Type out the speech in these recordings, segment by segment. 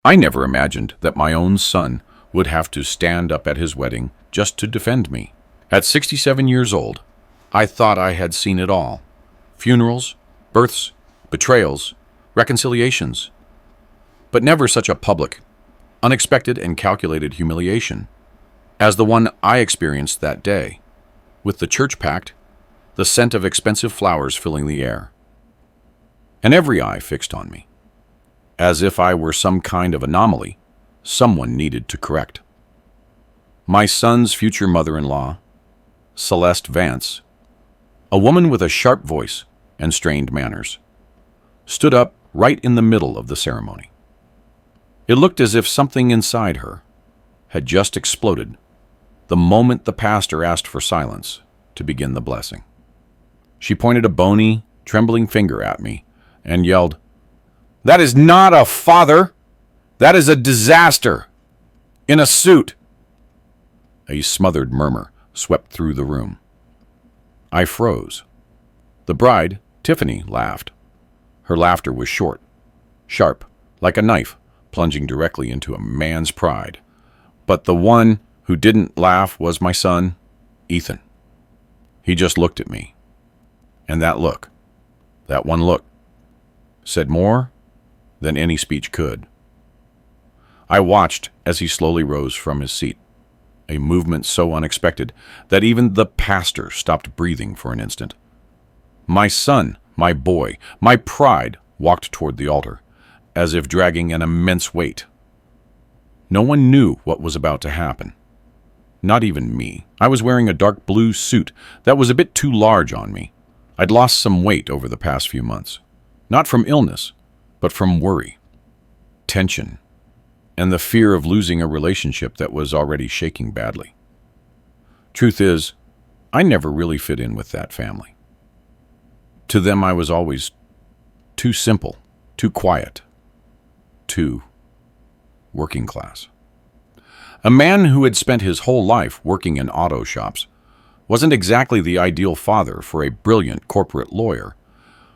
I never imagined that my own son would have to stand up at his wedding just to defend me. At 67 years old, I thought I had seen it all. Funerals, births, betrayals, reconciliations. But never such a public, unexpected and calculated humiliation as the one I experienced that day, with the church packed, the scent of expensive flowers filling the air, and every eye fixed on me, as if I were some kind of anomaly someone needed to correct. My son's future mother-in-law, Celeste Vance, a woman with a sharp voice and strained manners, stood up right in the middle of the ceremony. It looked as if something inside her had just exploded the moment the pastor asked for silence to begin the blessing. She pointed a bony, trembling finger at me and yelled, "That is not a father! That is a disaster! In a suit!" A smothered murmur swept through the room. I froze. The bride, Tiffany, laughed. Her laughter was short, sharp, like a knife plunging directly into a man's pride. But the one who didn't laugh was my son, Ethan. He just looked at me. And that look, that one look, said more than any speech could. I watched as he slowly rose from his seat, a movement so unexpected that even the pastor stopped breathing for an instant. My son, my boy, my pride walked toward the altar, as if dragging an immense weight. No one knew what was about to happen. Not even me. I was wearing a dark blue suit that was a bit too large on me. I'd lost some weight over the past few months, not from illness, but from worry, tension, and the fear of losing a relationship that was already shaking badly. Truth is, I never really fit in with that family. To them, I was always too simple, too quiet, too working class. A man who had spent his whole life working in auto shops wasn't exactly the ideal father for a brilliant corporate lawyer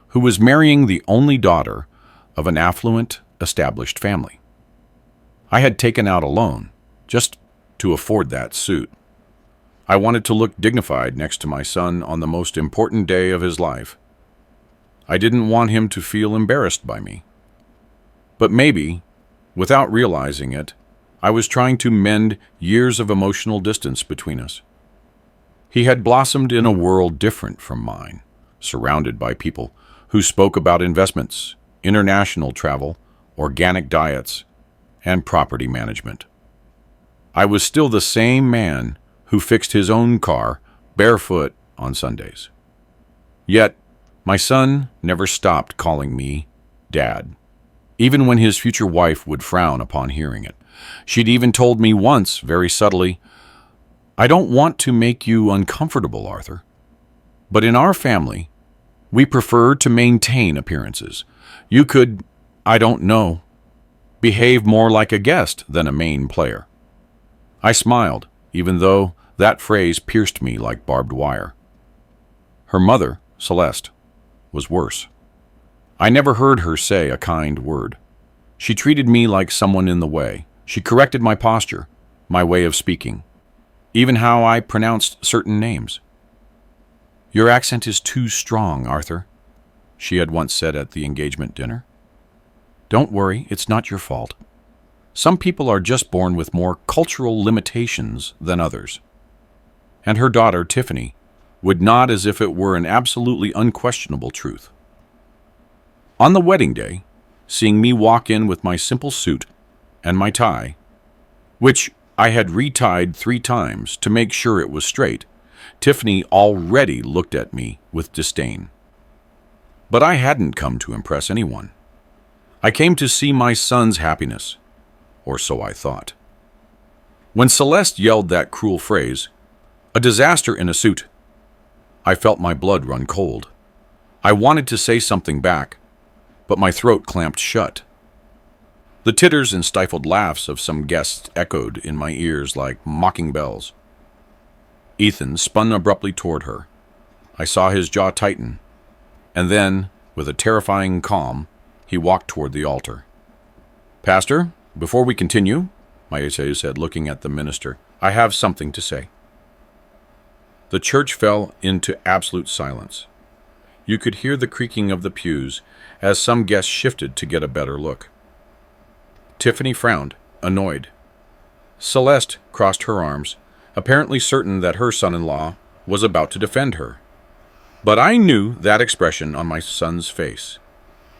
who was marrying the only daughter of an affluent, established family. I had taken out a loan just to afford that suit. I wanted to look dignified next to my son on the most important day of his life. I didn't want him to feel embarrassed by me. But maybe, without realizing it, I was trying to mend years of emotional distance between us. He had blossomed in a world different from mine, surrounded by people who spoke about investments, international travel, organic diets, and property management. I was still the same man who fixed his own car barefoot on Sundays. Yet, my son never stopped calling me Dad, even when his future wife would frown upon hearing it. She'd even told me once, very subtly, "I don't want to make you uncomfortable, Arthur, but in our family, we prefer to maintain appearances. You could, I don't know, behave more like a guest than a main player." I smiled, even though that phrase pierced me like barbed wire. Her mother, Celeste, was worse. I never heard her say a kind word. She treated me like someone in the way. She corrected my posture, my way of speaking, even how I pronounced certain names. "Your accent is too strong, Arthur," she had once said at the engagement dinner. "Don't worry, it's not your fault. Some people are just born with more cultural limitations than others." And her daughter, Tiffany, would nod as if it were an absolutely unquestionable truth. On the wedding day, seeing me walk in with my simple suit and my tie, which I had retied 3 times to make sure it was straight, Tiffany already looked at me with disdain. But I hadn't come to impress anyone. I came to see my son's happiness, or so I thought. When Celeste yelled that cruel phrase, "A disaster in a suit," I felt my blood run cold. I wanted to say something back, but my throat clamped shut. The titters and stifled laughs of some guests echoed in my ears like mocking bells. Ethan spun abruptly toward her. I saw his jaw tighten, and then, with a terrifying calm, he walked toward the altar. "Pastor, Before we continue, Maese said, looking at the minister, I have something to say. The church fell into absolute silence. You could hear the creaking of the pews as some guests shifted to get a better look. Tiffany frowned, annoyed. Celeste crossed her arms, apparently certain that her son-in-law was about to defend her. But I knew that expression on my son's face.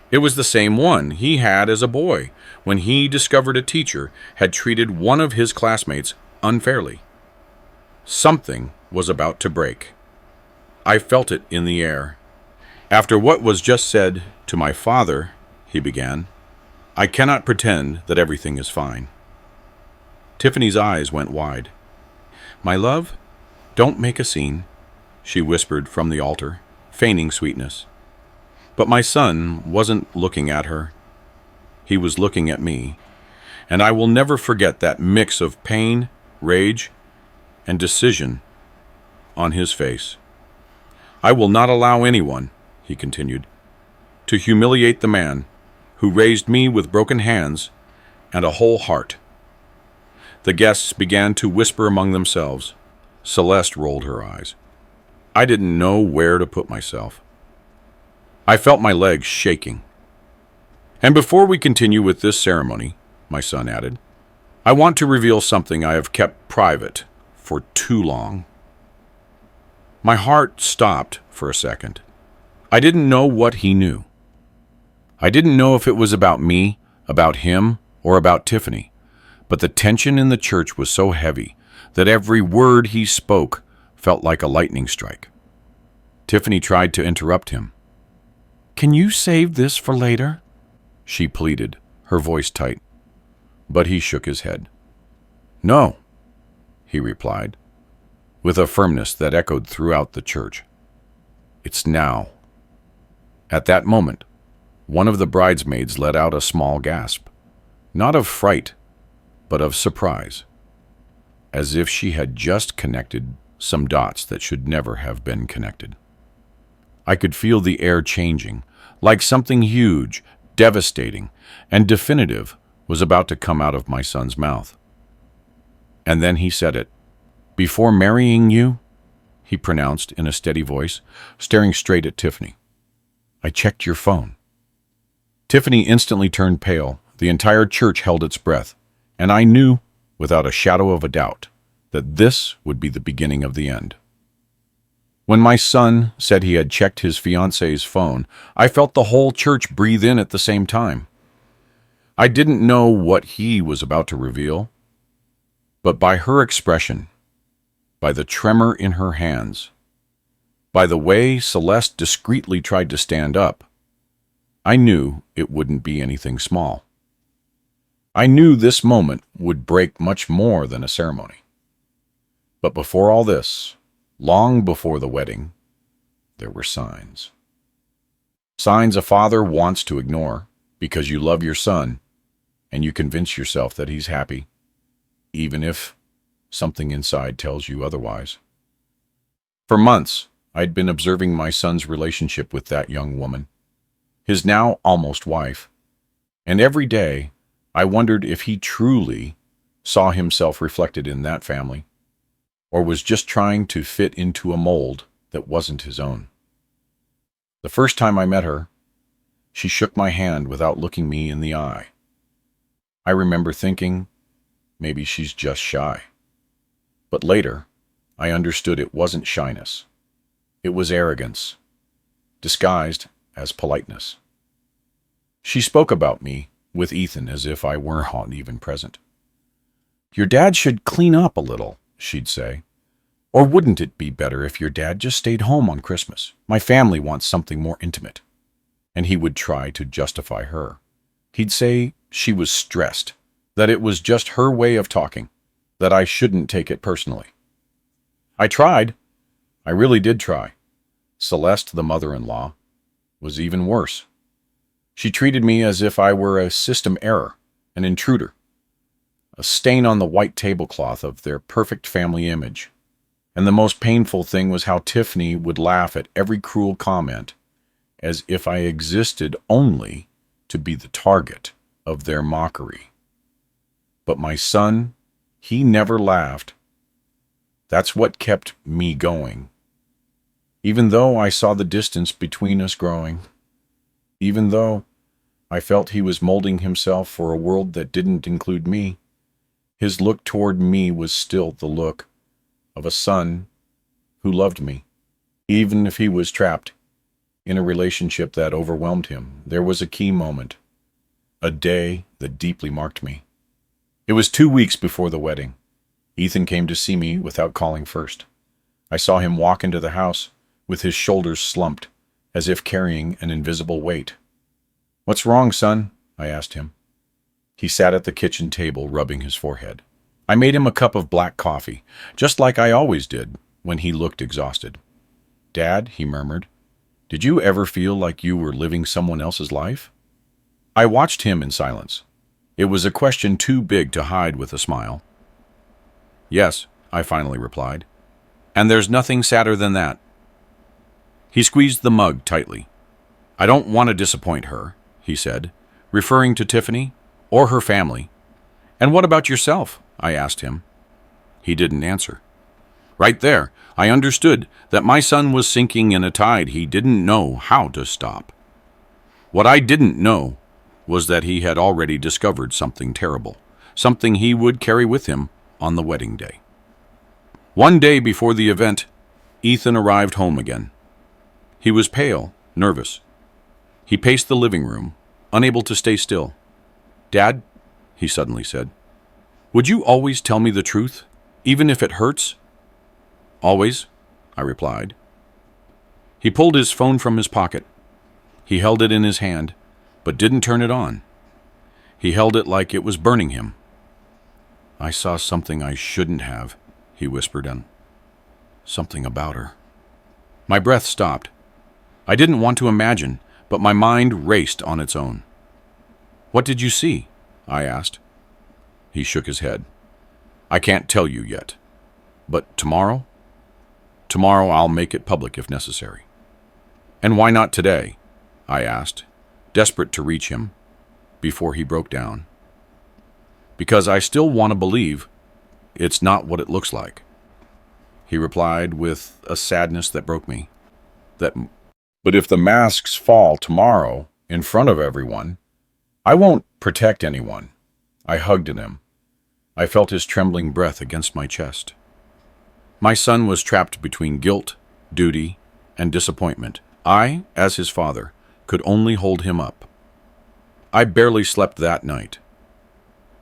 It was the same one he had as a boy when he discovered a teacher had treated one of his classmates unfairly. Something was about to break. I felt it in the air. After what was just said to my father, he began, I cannot pretend that everything is fine. Tiffany's eyes went wide. My love, don't make a scene, she whispered from the altar, feigning sweetness. But my son wasn't looking at her. He was looking at me, and I will never forget that mix of pain, rage, and decision on his face. I will not allow anyone, he continued, to humiliate the man who raised me with broken hands and a whole heart. The guests began to whisper among themselves. Celeste rolled her eyes. I didn't know where to put myself. I felt my legs shaking. And before we continue with this ceremony, my son added, I want to reveal something I have kept private for too long. My heart stopped for a second. I didn't know what he knew. I didn't know if it was about me, about him, or about Tiffany, but the tension in the church was so heavy that every word he spoke felt like a lightning strike. Tiffany tried to interrupt him. Can you save this for later? She pleaded, her voice tight. But he shook his head. No, he replied, with a firmness that echoed throughout the church. It's now. At that moment, one of the bridesmaids let out a small gasp, not of fright, but of surprise, as if she had just connected some dots that should never have been connected. I could feel the air changing, like something huge, devastating, and definitive was about to come out of my son's mouth. And then he said it. Before marrying you, he pronounced in a steady voice, staring straight at Tiffany, I checked your phone. Tiffany instantly turned pale. The entire church held its breath, and I knew, without a shadow of a doubt, that this would be the beginning of the end. When my son said he had checked his fiancée's phone, I felt the whole church breathe in at the same time. I didn't know what he was about to reveal, but by her expression, by the tremor in her hands, by the way Celeste discreetly tried to stand up, I knew it wouldn't be anything small. I knew this moment would break much more than a ceremony. But before all this, long before the wedding, there were signs. Signs a father wants to ignore because you love your son and you convince yourself that he's happy, even if something inside tells you otherwise. For months, I'd been observing my son's relationship with that young woman, his now almost wife, and every day I wondered if he truly saw himself reflected in that family, or was just trying to fit into a mold that wasn't his own. The first time I met her, she shook my hand without looking me in the eye. I remember thinking, maybe she's just shy. But later, I understood it wasn't shyness. It was arrogance, disguised as politeness. She spoke about me with Ethan as if I weren't even present. Your dad should clean up a little, she'd say. Or wouldn't it be better if your dad just stayed home on Christmas? My family wants something more intimate. And he would try to justify her. He'd say she was stressed, that it was just her way of talking, that I shouldn't take it personally. I tried. I really did try. Celeste, the mother-in-law, was even worse. She treated me as if I were a system error, an intruder, a stain on the white tablecloth of their perfect family image. And the most painful thing was how Tiffany would laugh at every cruel comment, as if I existed only to be the target of their mockery. But my son, he never laughed. That's what kept me going. Even though I saw the distance between us growing, even though I felt he was molding himself for a world that didn't include me, his look toward me was still the look of a son who loved me. Even if he was trapped in a relationship that overwhelmed him, there was a key moment, a day that deeply marked me. It was 2 weeks before the wedding. Ethan came to see me without calling first. I saw him walk into the house with his shoulders slumped, as if carrying an invisible weight. "What's wrong, son?" I asked him. He sat at the kitchen table, rubbing his forehead. I made him a cup of black coffee, just like I always did when he looked exhausted. "Dad," he murmured, "did you ever feel like you were living someone else's life?" I watched him in silence. It was a question too big to hide with a smile. "Yes," I finally replied. "And there's nothing sadder than that." He squeezed the mug tightly. "I don't want to disappoint her," he said, referring to Tiffany or her family. "And what about yourself?" I asked him. He didn't answer. Right there, I understood that my son was sinking in a tide he didn't know how to stop. What I didn't know was that he had already discovered something terrible, something he would carry with him on the wedding day. One day before the event, Ethan arrived home again. He was pale, nervous. He paced the living room, unable to stay still. "Dad," he suddenly said, "would you always tell me the truth, even if it hurts?" "Always," I replied. He pulled his phone from his pocket. He held it in his hand, but didn't turn it on. He held it like it was burning him. "I saw something I shouldn't have," he whispered, and something about her. My breath stopped. I didn't want to imagine, but my mind raced on its own. "What did you see?" I asked. He shook his head. "I can't tell you yet. But tomorrow? Tomorrow I'll make it public if necessary." "And why not today?" I asked, desperate to reach him, before he broke down. "Because I still want to believe it's not what it looks like," he replied with a sadness that broke me. But if the masks fall tomorrow in front of everyone, I won't protect anyone." I hugged at him. I felt his trembling breath against my chest. My son was trapped between guilt, duty, and disappointment. I, as his father, could only hold him up. I barely slept that night.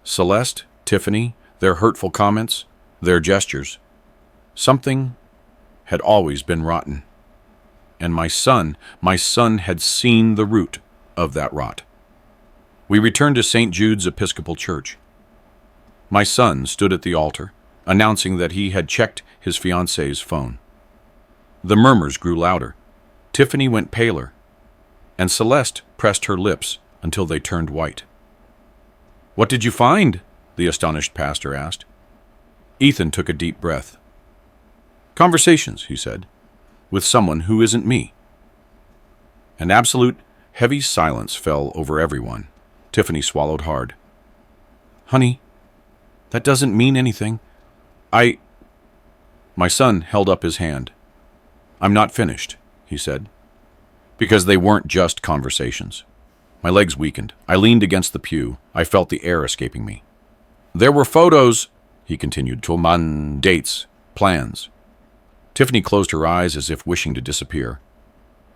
Celeste, Tiffany, their hurtful comments, their gestures. Something had always been rotten. And my son had seen the root of that rot. We returned to St. Jude's Episcopal Church. My son stood at the altar, announcing that he had checked his fiancée's phone. The murmurs grew louder. Tiffany went paler, and Celeste pressed her lips until they turned white. "What did you find?" the astonished pastor asked. Ethan took a deep breath. "Conversations," he said, "with someone who isn't me." An absolute, heavy silence fell over everyone. Tiffany swallowed hard. "Honey, that doesn't mean anything. My son held up his hand. "I'm not finished," he said. Because they weren't just conversations. My legs weakened. I leaned against the pew. I felt the air escaping me. "There were photos," he continued, dates, plans. Tiffany closed her eyes as if wishing to disappear.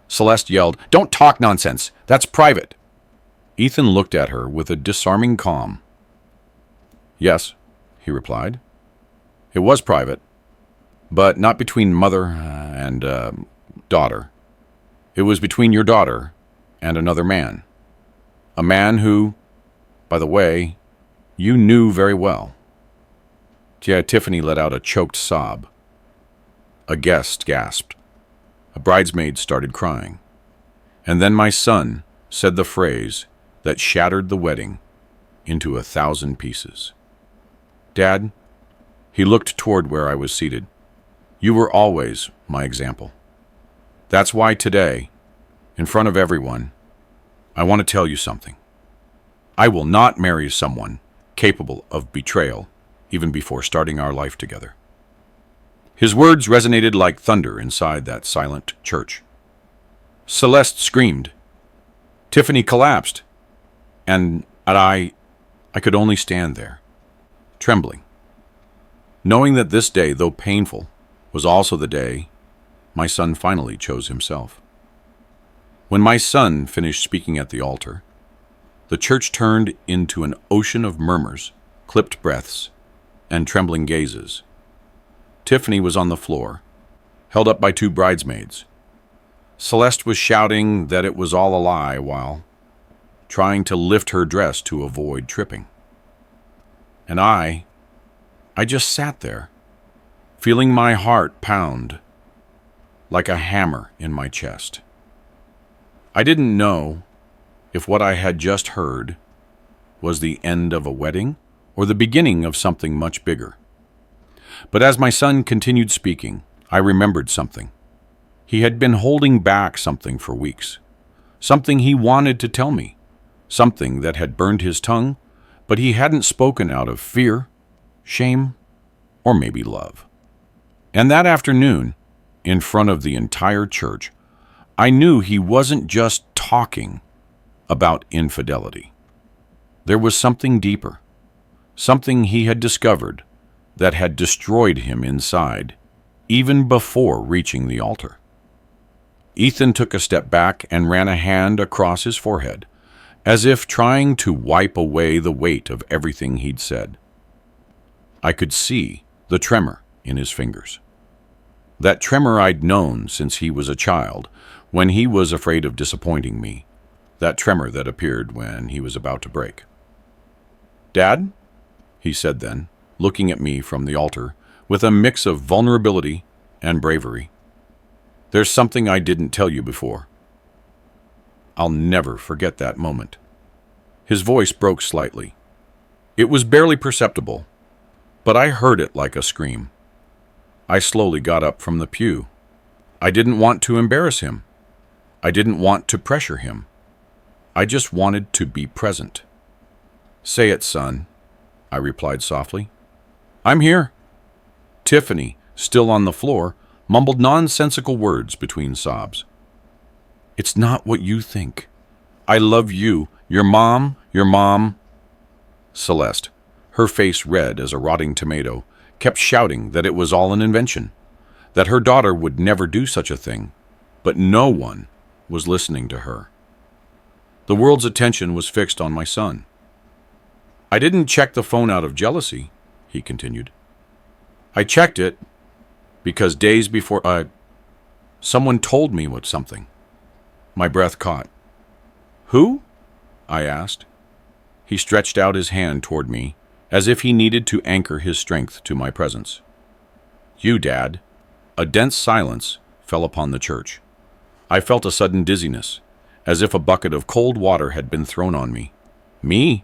Celeste yelled, "Don't talk nonsense! That's private!" Ethan looked at her with a disarming calm. "Yes," he replied. "It was private, but not between mother and daughter. It was between your daughter and another man. A man who, by the way, you knew very well." Yeah, Tiffany let out a choked sob. A guest gasped. A bridesmaid started crying. And then my son said the phrase that shattered the wedding into 1,000 pieces. "Dad," he looked toward where I was seated, "you were always my example. That's why today, in front of everyone, I want to tell you something. I will not marry someone capable of betrayal even before starting our life together. His words resonated like thunder inside that silent church. Celeste screamed. Tiffany collapsed. And I could only stand there, trembling, knowing that this day, though painful, was also the day my son finally chose himself. When my son finished speaking at the altar, the church turned into an ocean of murmurs, clipped breaths, and trembling gazes. Tiffany was on the floor, held up by two bridesmaids. Celeste was shouting that it was all a lie while trying to lift her dress to avoid tripping. And I just sat there, feeling my heart pound like a hammer in my chest. I didn't know if what I had just heard was the end of a wedding or the beginning of something much bigger. But as my son continued speaking, I remembered something. He had been holding back something for weeks, something he wanted to tell me, something that had burned his tongue, but he hadn't spoken out of fear, shame, or maybe love. And that afternoon, in front of the entire church, I knew he wasn't just talking about infidelity. There was something deeper, something he had discovered that had destroyed him inside, even before reaching the altar. Ethan took a step back and ran a hand across his forehead, as if trying to wipe away the weight of everything he'd said. I could see the tremor in his fingers. That tremor I'd known since he was a child, when he was afraid of disappointing me. That tremor that appeared when he was about to break. "Dad?" he said then, looking at me from the altar with a mix of vulnerability and bravery. "There's something I didn't tell you before." I'll never forget that moment. His voice broke slightly. It was barely perceptible, but I heard it like a scream. I slowly got up from the pew. I didn't want to embarrass him. I didn't want to pressure him. I just wanted to be present. "Say it, son," I replied softly. "I'm here." Tiffany, still on the floor, mumbled nonsensical words between sobs. "It's not what you think. I love you. Your mom. Celeste, her face red as a rotting tomato, kept shouting that it was all an invention, that her daughter would never do such a thing, but no one was listening to her. The world's attention was fixed on my son. "I didn't check the phone out of jealousy," he continued. "I checked it because days before someone told me what something." My breath caught. "Who?" I asked. He stretched out his hand toward me, as if he needed to anchor his strength to my presence. "You, Dad." A dense silence fell upon the church. I felt a sudden dizziness, as if a bucket of cold water had been thrown on me. Me?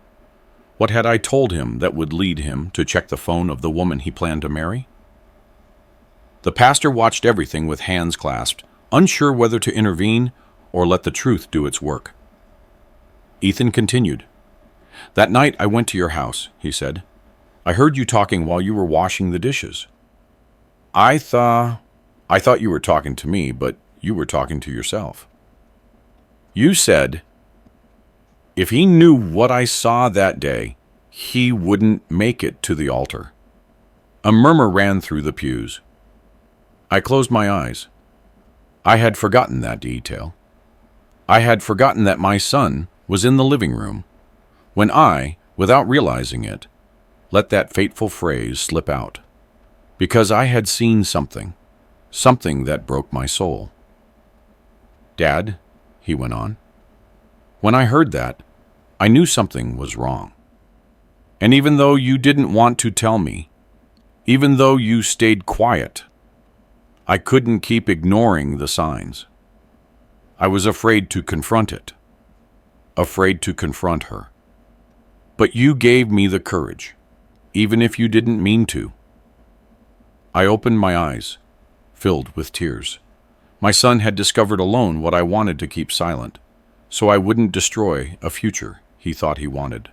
What had I told him that would lead him to check the phone of the woman he planned to marry? The pastor watched everything with hands clasped, unsure whether to intervene or let the truth do its work. Ethan continued. "That night I went to your house," he said. "I heard you talking while you were washing the dishes. I thought you were talking to me, but you were talking to yourself. You said, if he knew what I saw that day, he wouldn't make it to the altar." A murmur ran through the pews. I closed my eyes. I had forgotten that detail. I had forgotten that my son was in the living room when I, without realizing it, let that fateful phrase slip out, because I had seen something that broke my soul. "Dad," he went on, "when I heard that, I knew something was wrong. And even though you didn't want to tell me, even though you stayed quiet, I couldn't keep ignoring the signs. I was afraid to confront it, afraid to confront her. But you gave me the courage, even if you didn't mean to." I opened my eyes, filled with tears. My son had discovered alone what I wanted to keep silent, so I wouldn't destroy a future he thought he wanted.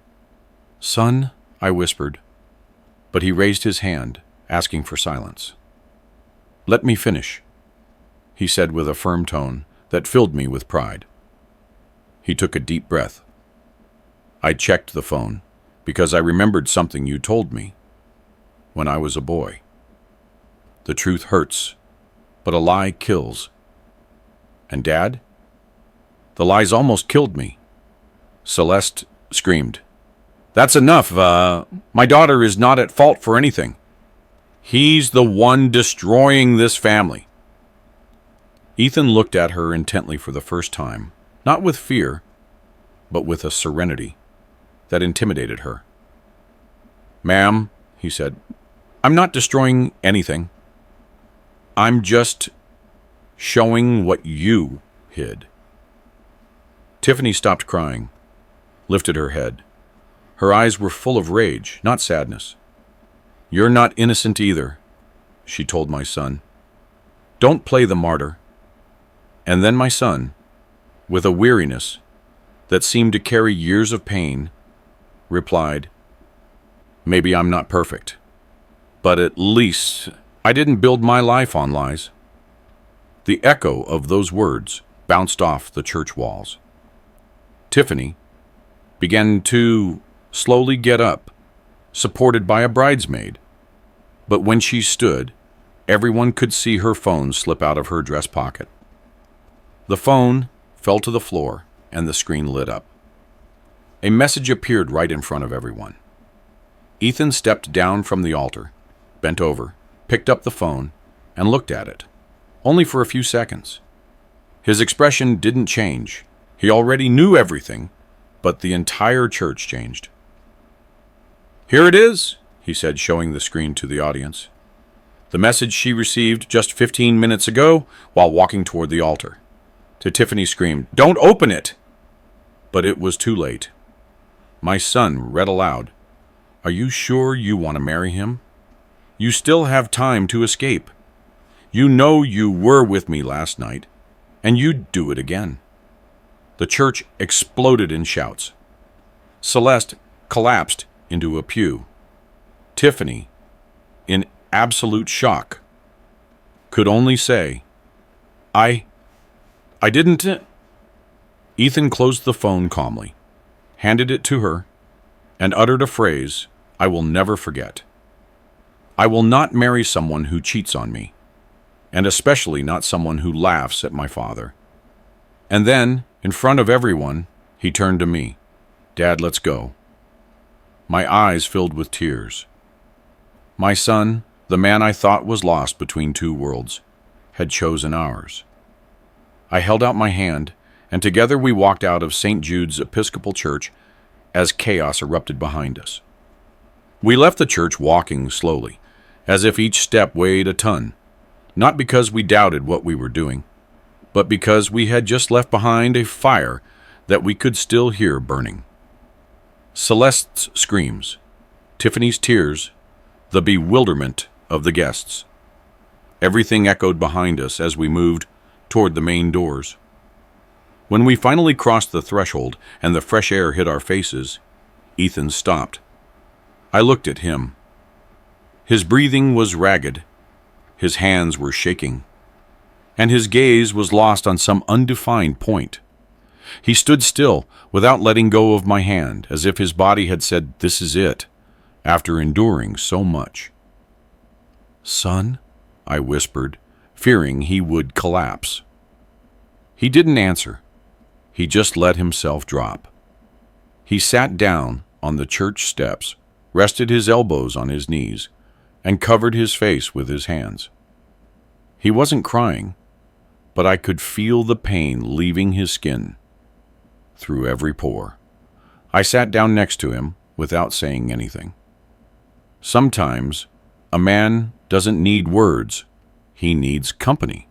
"Son," I whispered, but he raised his hand, asking for silence. "Let me finish," he said with a firm tone that filled me with pride. He took a deep breath. I checked the phone because I remembered something you told me when I was a boy. The truth hurts, but a lie kills. And Dad? The lies almost killed me. Celeste screamed, "That's enough. My daughter is not at fault for anything. He's the one destroying this family." Ethan looked at her intently for the first time, not with fear, but with a serenity that intimidated her. "Ma'am," he said, "I'm not destroying anything. I'm just showing what you hid." Tiffany stopped crying, lifted her head. Her eyes were full of rage, not sadness. "You're not innocent either," she told my son. "Don't play the martyr." And then my son, with a weariness that seemed to carry years of pain, replied, "Maybe I'm not perfect, but at least I didn't build my life on lies." The echo of those words bounced off the church walls. Tiffany began to slowly get up, supported by a bridesmaid. But when she stood, everyone could see her phone slip out of her dress pocket. The phone fell to the floor, and the screen lit up. A message appeared right in front of everyone. Ethan stepped down from the altar, bent over, picked up the phone, and looked at it, only for a few seconds. His expression didn't change. He already knew everything, but the entire church changed. "Here it is," he said, showing the screen to the audience. "The message she received just 15 minutes ago while walking toward the altar." To Tiffany screamed, "Don't open it!" But it was too late. My son read aloud, "Are you sure you want to marry him? You still have time to escape. You know you were with me last night, and you'd do it again." The church exploded in shouts. Celeste collapsed into a pew. Tiffany, in absolute shock, could only say, I didn't. Ethan closed the phone calmly, handed it to her, and uttered a phrase I will never forget. "I will not marry someone who cheats on me, and especially not someone who laughs at my father." And then, in front of everyone, he turned to me. "Dad, let's go." My eyes filled with tears. My son, the man I thought was lost between two worlds, had chosen ours. I held out my hand, and together we walked out of St. Jude's Episcopal Church as chaos erupted behind us. We left the church walking slowly, as if each step weighed a ton, not because we doubted what we were doing, but because we had just left behind a fire that we could still hear burning. Celeste's screams, Tiffany's tears, the bewilderment of the guests. Everything echoed behind us as we moved toward the main doors. When we finally crossed the threshold and the fresh air hit our faces, Ethan stopped. I looked at him. His breathing was ragged, his hands were shaking, and his gaze was lost on some undefined point. He stood still, without letting go of my hand, as if his body had said, "This is it," after enduring so much. "Son?" I whispered, fearing he would collapse. He didn't answer. He just let himself drop. He sat down on the church steps, rested his elbows on his knees, and covered his face with his hands. He wasn't crying, but I could feel the pain leaving his skin through every pore. I sat down next to him without saying anything. Sometimes a man doesn't need words. He needs company.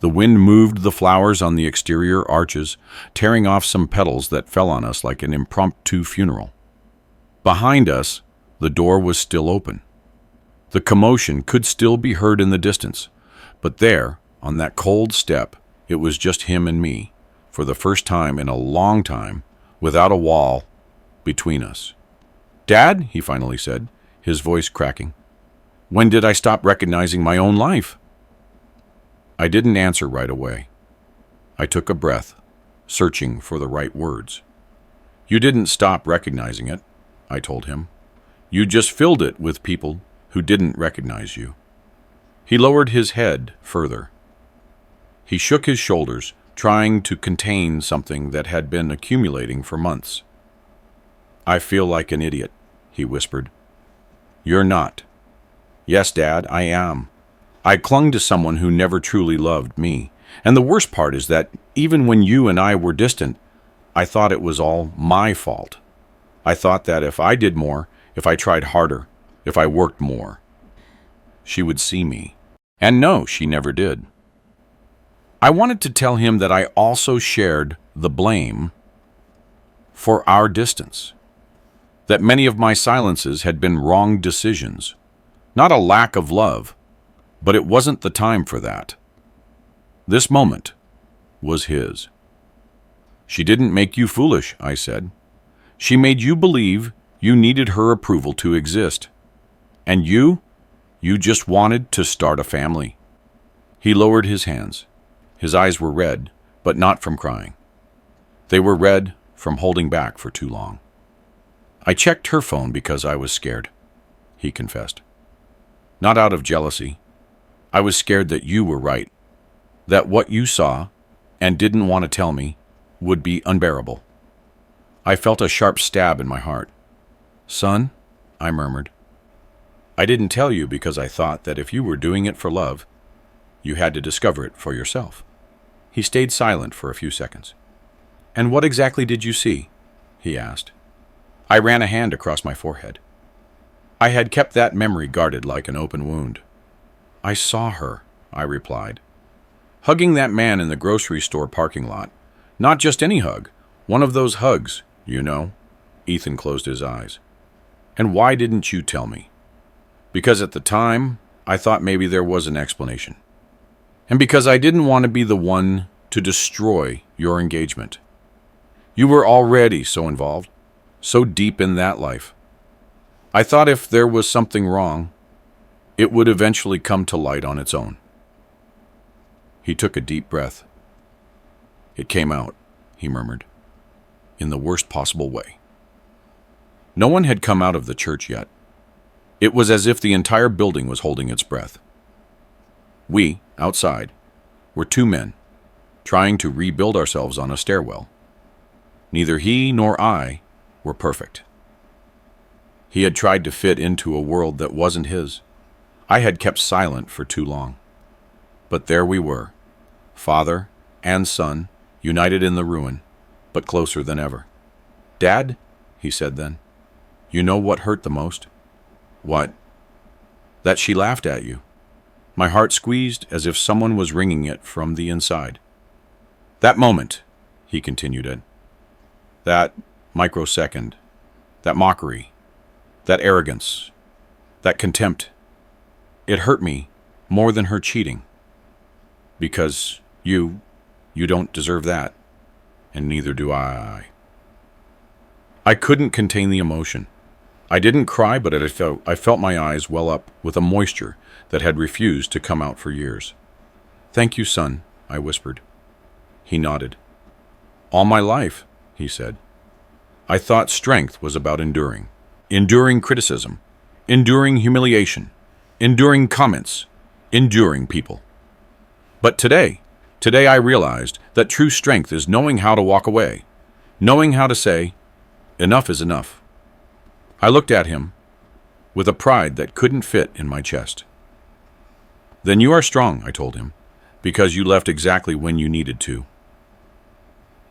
The wind moved the flowers on the exterior arches, tearing off some petals that fell on us like an impromptu funeral. Behind us, the door was still open. The commotion could still be heard in the distance, but there, on that cold step, it was just him and me, for the first time in a long time, without a wall between us. Dad, he finally said, his voice cracking, when did I stop recognizing my own life? I didn't answer right away. I took a breath, searching for the right words. You didn't stop recognizing it, I told him. You just filled it with people who didn't recognize you. He lowered his head further. He shook his shoulders, trying to contain something that had been accumulating for months. I feel like an idiot, he whispered. You're not. Yes, Dad, I am. I clung to someone who never truly loved me. And the worst part is that even when you and I were distant, I thought it was all my fault. I thought that if I did more, if I tried harder, if I worked more, she would see me. And no, she never did. I wanted to tell him that I also shared the blame for our distance, that many of my silences had been wrong decisions, not a lack of love, but it wasn't the time for that. This moment was his. She didn't make you foolish, I said. She made you believe you needed her approval to exist. And you just wanted to start a family. He lowered his hands. His eyes were red, but not from crying. They were red from holding back for too long. I checked her phone because I was scared, he confessed. Not out of jealousy. I was scared that you were right, that what you saw and didn't want to tell me would be unbearable. I felt a sharp stab in my heart. Son, I murmured, I didn't tell you because I thought that if you were doing it for love, you had to discover it for yourself. He stayed silent for a few seconds. And what exactly did you see? He asked. I ran a hand across my forehead. I had kept that memory guarded like an open wound. I saw her, I replied, hugging that man in the grocery store parking lot. Not just any hug, one of those hugs, you know. Ethan closed his eyes. And why didn't you tell me? Because at the time, I thought maybe there was an explanation. And because I didn't want to be the one to destroy your engagement. You were already so involved, so deep in that life. I thought if there was something wrong, it would eventually come to light on its own. He took a deep breath. It came out, he murmured, in the worst possible way. No one had come out of the church yet. It was as if the entire building was holding its breath. We, outside, were two men, trying to rebuild ourselves on a stairwell. Neither he nor I were perfect. He had tried to fit into a world that wasn't his. I had kept silent for too long. But there we were, father and son, united in the ruin, but closer than ever. Dad, he said then, you know what hurt the most? What? That she laughed at you. My heart squeezed as if someone was wringing it from the inside. That moment, he continued it, that microsecond, that mockery, that arrogance, that contempt, it hurt me more than her cheating. Because you don't deserve that, and neither do I. I couldn't contain the emotion. I didn't cry, but I felt my eyes well up with a moisture that had refused to come out for years. Thank you, son, I whispered. He nodded. All my life, he said. I thought strength was about enduring criticism, enduring humiliation, enduring comments, enduring people. But today I realized that true strength is knowing how to walk away, knowing how to say, enough is enough. I looked at him with a pride that couldn't fit in my chest. Then you are strong, I told him, because you left exactly when you needed to.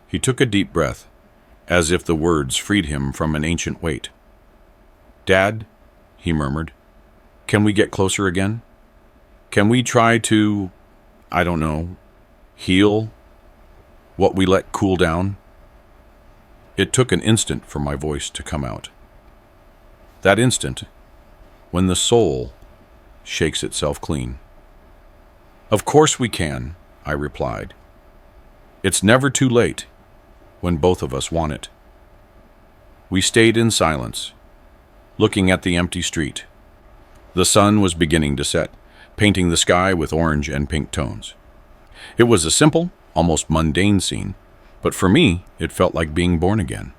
He took a deep breath, as if the words freed him from an ancient weight. Dad, he murmured, can we get closer again? Can we try to, I don't know, heal what we let cool down? It took an instant for my voice to come out. That instant, when the soul shakes itself clean. Of course we can, I replied. It's never too late when both of us want it. We stayed in silence, looking at the empty street. The sun was beginning to set, painting the sky with orange and pink tones. It was a simple, almost mundane scene, but for me, it felt like being born again.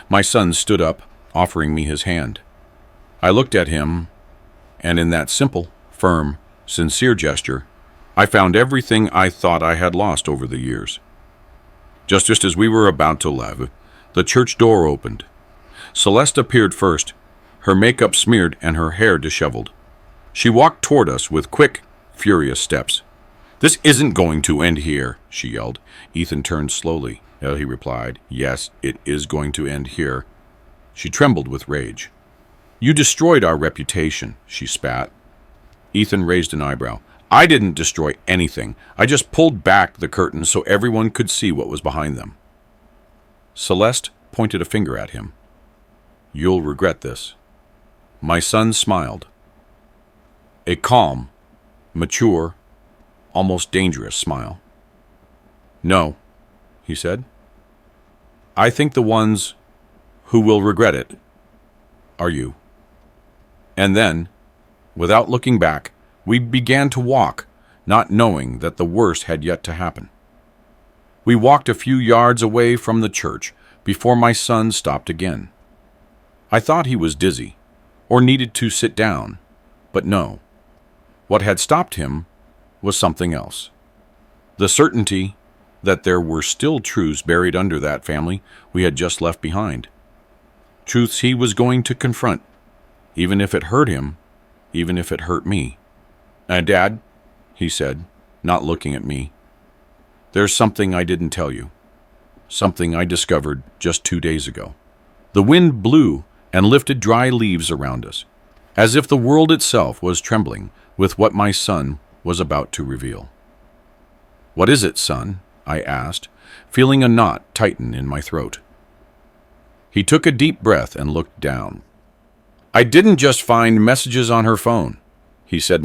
My son stood up, offering me his hand. I looked at him, and in that simple, firm, sincere gesture, I found everything I thought I had lost over the years. Just as we were about to leave, the church door opened. Celeste appeared first, her makeup smeared and her hair disheveled. She walked toward us with quick, furious steps. "This isn't going to end here," she yelled. Ethan turned slowly. He replied, "Yes, it is going to end here." She trembled with rage. "You destroyed our reputation," she spat. Ethan raised an eyebrow. "I didn't destroy anything. I just pulled back the curtains so everyone could see what was behind them." Celeste pointed a finger at him. "You'll regret this." My son smiled. A calm, mature, almost dangerous smile. "No," he said. "I think the ones who will regret it are you." And then, without looking back, we began to walk, not knowing that the worst had yet to happen. We walked a few yards away from the church before my son stopped again. I thought he was dizzy, or needed to sit down, but no. What had stopped him was something else. The certainty that there were still truths buried under that family we had just left behind. Truths he was going to confront, even if it hurt him, even if it hurt me. "Dad," he said, not looking at me, "there's something I didn't tell you. Something I discovered just 2 days ago." The wind blew and lifted dry leaves around us, as if the world itself was trembling with what my son was about to reveal. "What is it, son?" I asked, feeling a knot tighten in my throat. He took a deep breath and looked down. "I didn't just find messages on her phone," he said.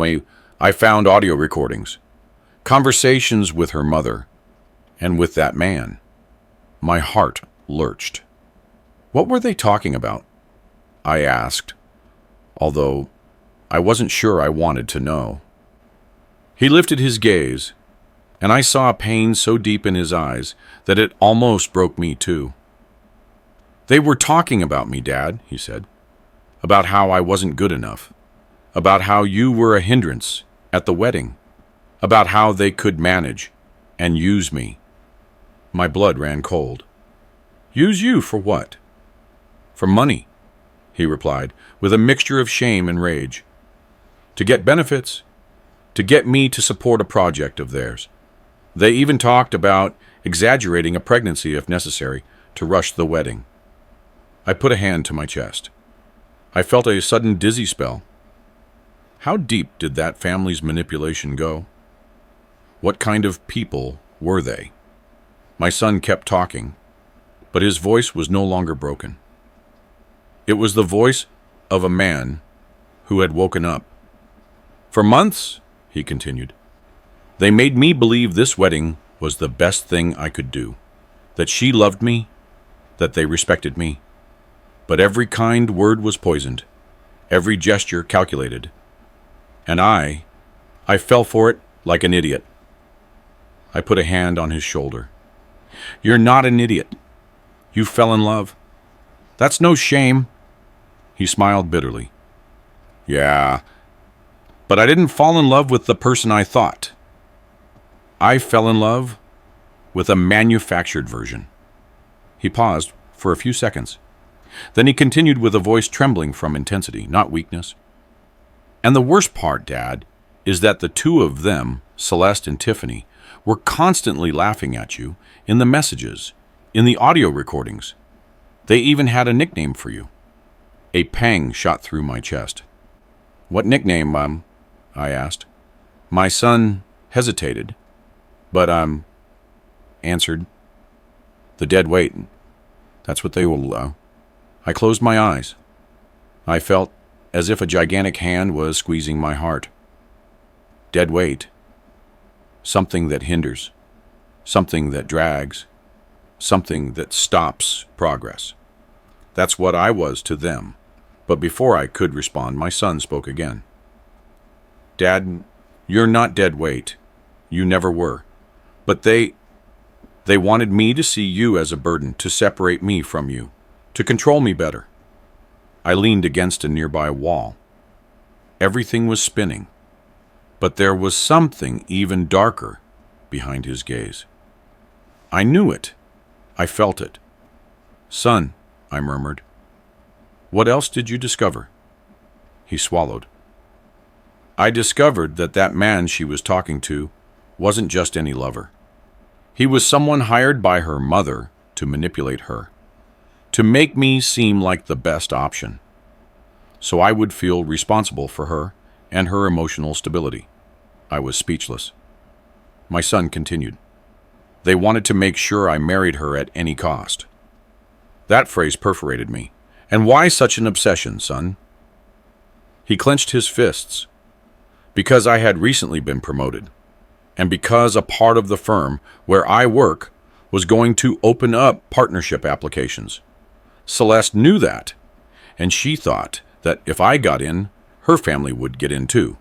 "I found audio recordings, conversations with her mother, and with that man." My heart lurched. "What were they talking about?" I asked, although I wasn't sure I wanted to know. He lifted his gaze, and I saw a pain so deep in his eyes that it almost broke me too. "They were talking about me, Dad," he said, "about how I wasn't good enough, about how you were a hindrance at the wedding, about how they could manage and use me." My blood ran cold. "Use you for what?" "For money," he replied, with a mixture of shame and rage. "To get benefits, to get me to support a project of theirs. They even talked about exaggerating a pregnancy if necessary to rush the wedding." I put a hand to my chest. I felt a sudden dizzy spell. How deep did that family's manipulation go? What kind of people were they? My son kept talking, but his voice was no longer broken. It was the voice of a man who had woken up. "For months," he continued, "they made me believe this wedding was the best thing I could do, that she loved me, that they respected me. But every kind word was poisoned, every gesture calculated. And I fell for it like an idiot." I put a hand on his shoulder. "You're not an idiot. You fell in love. That's no shame." He smiled bitterly. "Yeah, but I didn't fall in love with the person I thought. I fell in love with a manufactured version." He paused for a few seconds. Then he continued with a voice trembling from intensity, not weakness. "And the worst part, Dad, is that the two of them, Celeste and Tiffany, were constantly laughing at you in the messages, in the audio recordings. They even had a nickname for you." A pang shot through my chest. "What nickname, Mom?" I asked. My son hesitated, but answered, "The dead weight. That's what they will." I closed my eyes. I felt as if a gigantic hand was squeezing my heart. Dead weight. Something that hinders. Something that drags. Something that stops progress. That's what I was to them. But before I could respond, my son spoke again. Dad, you're not dead weight. You never were. But they wanted me to see you as a burden, to separate me from you, to control me better. I leaned against a nearby wall. Everything was spinning, but there was something even darker behind his gaze. I knew it. I felt it. Son, I murmured, what else did you discover? He swallowed. I discovered that man she was talking to wasn't just any lover. He was someone hired by her mother to manipulate her, to make me seem like the best option, so I would feel responsible for her and her emotional stability. I was speechless. My son continued. They wanted to make sure I married her at any cost. That phrase perforated me. And why such an obsession, son? He clenched his fists. Because I had recently been promoted, and because a part of the firm where I work was going to open up partnership applications. Celeste knew that, and she thought that if I got in, her family would get in too.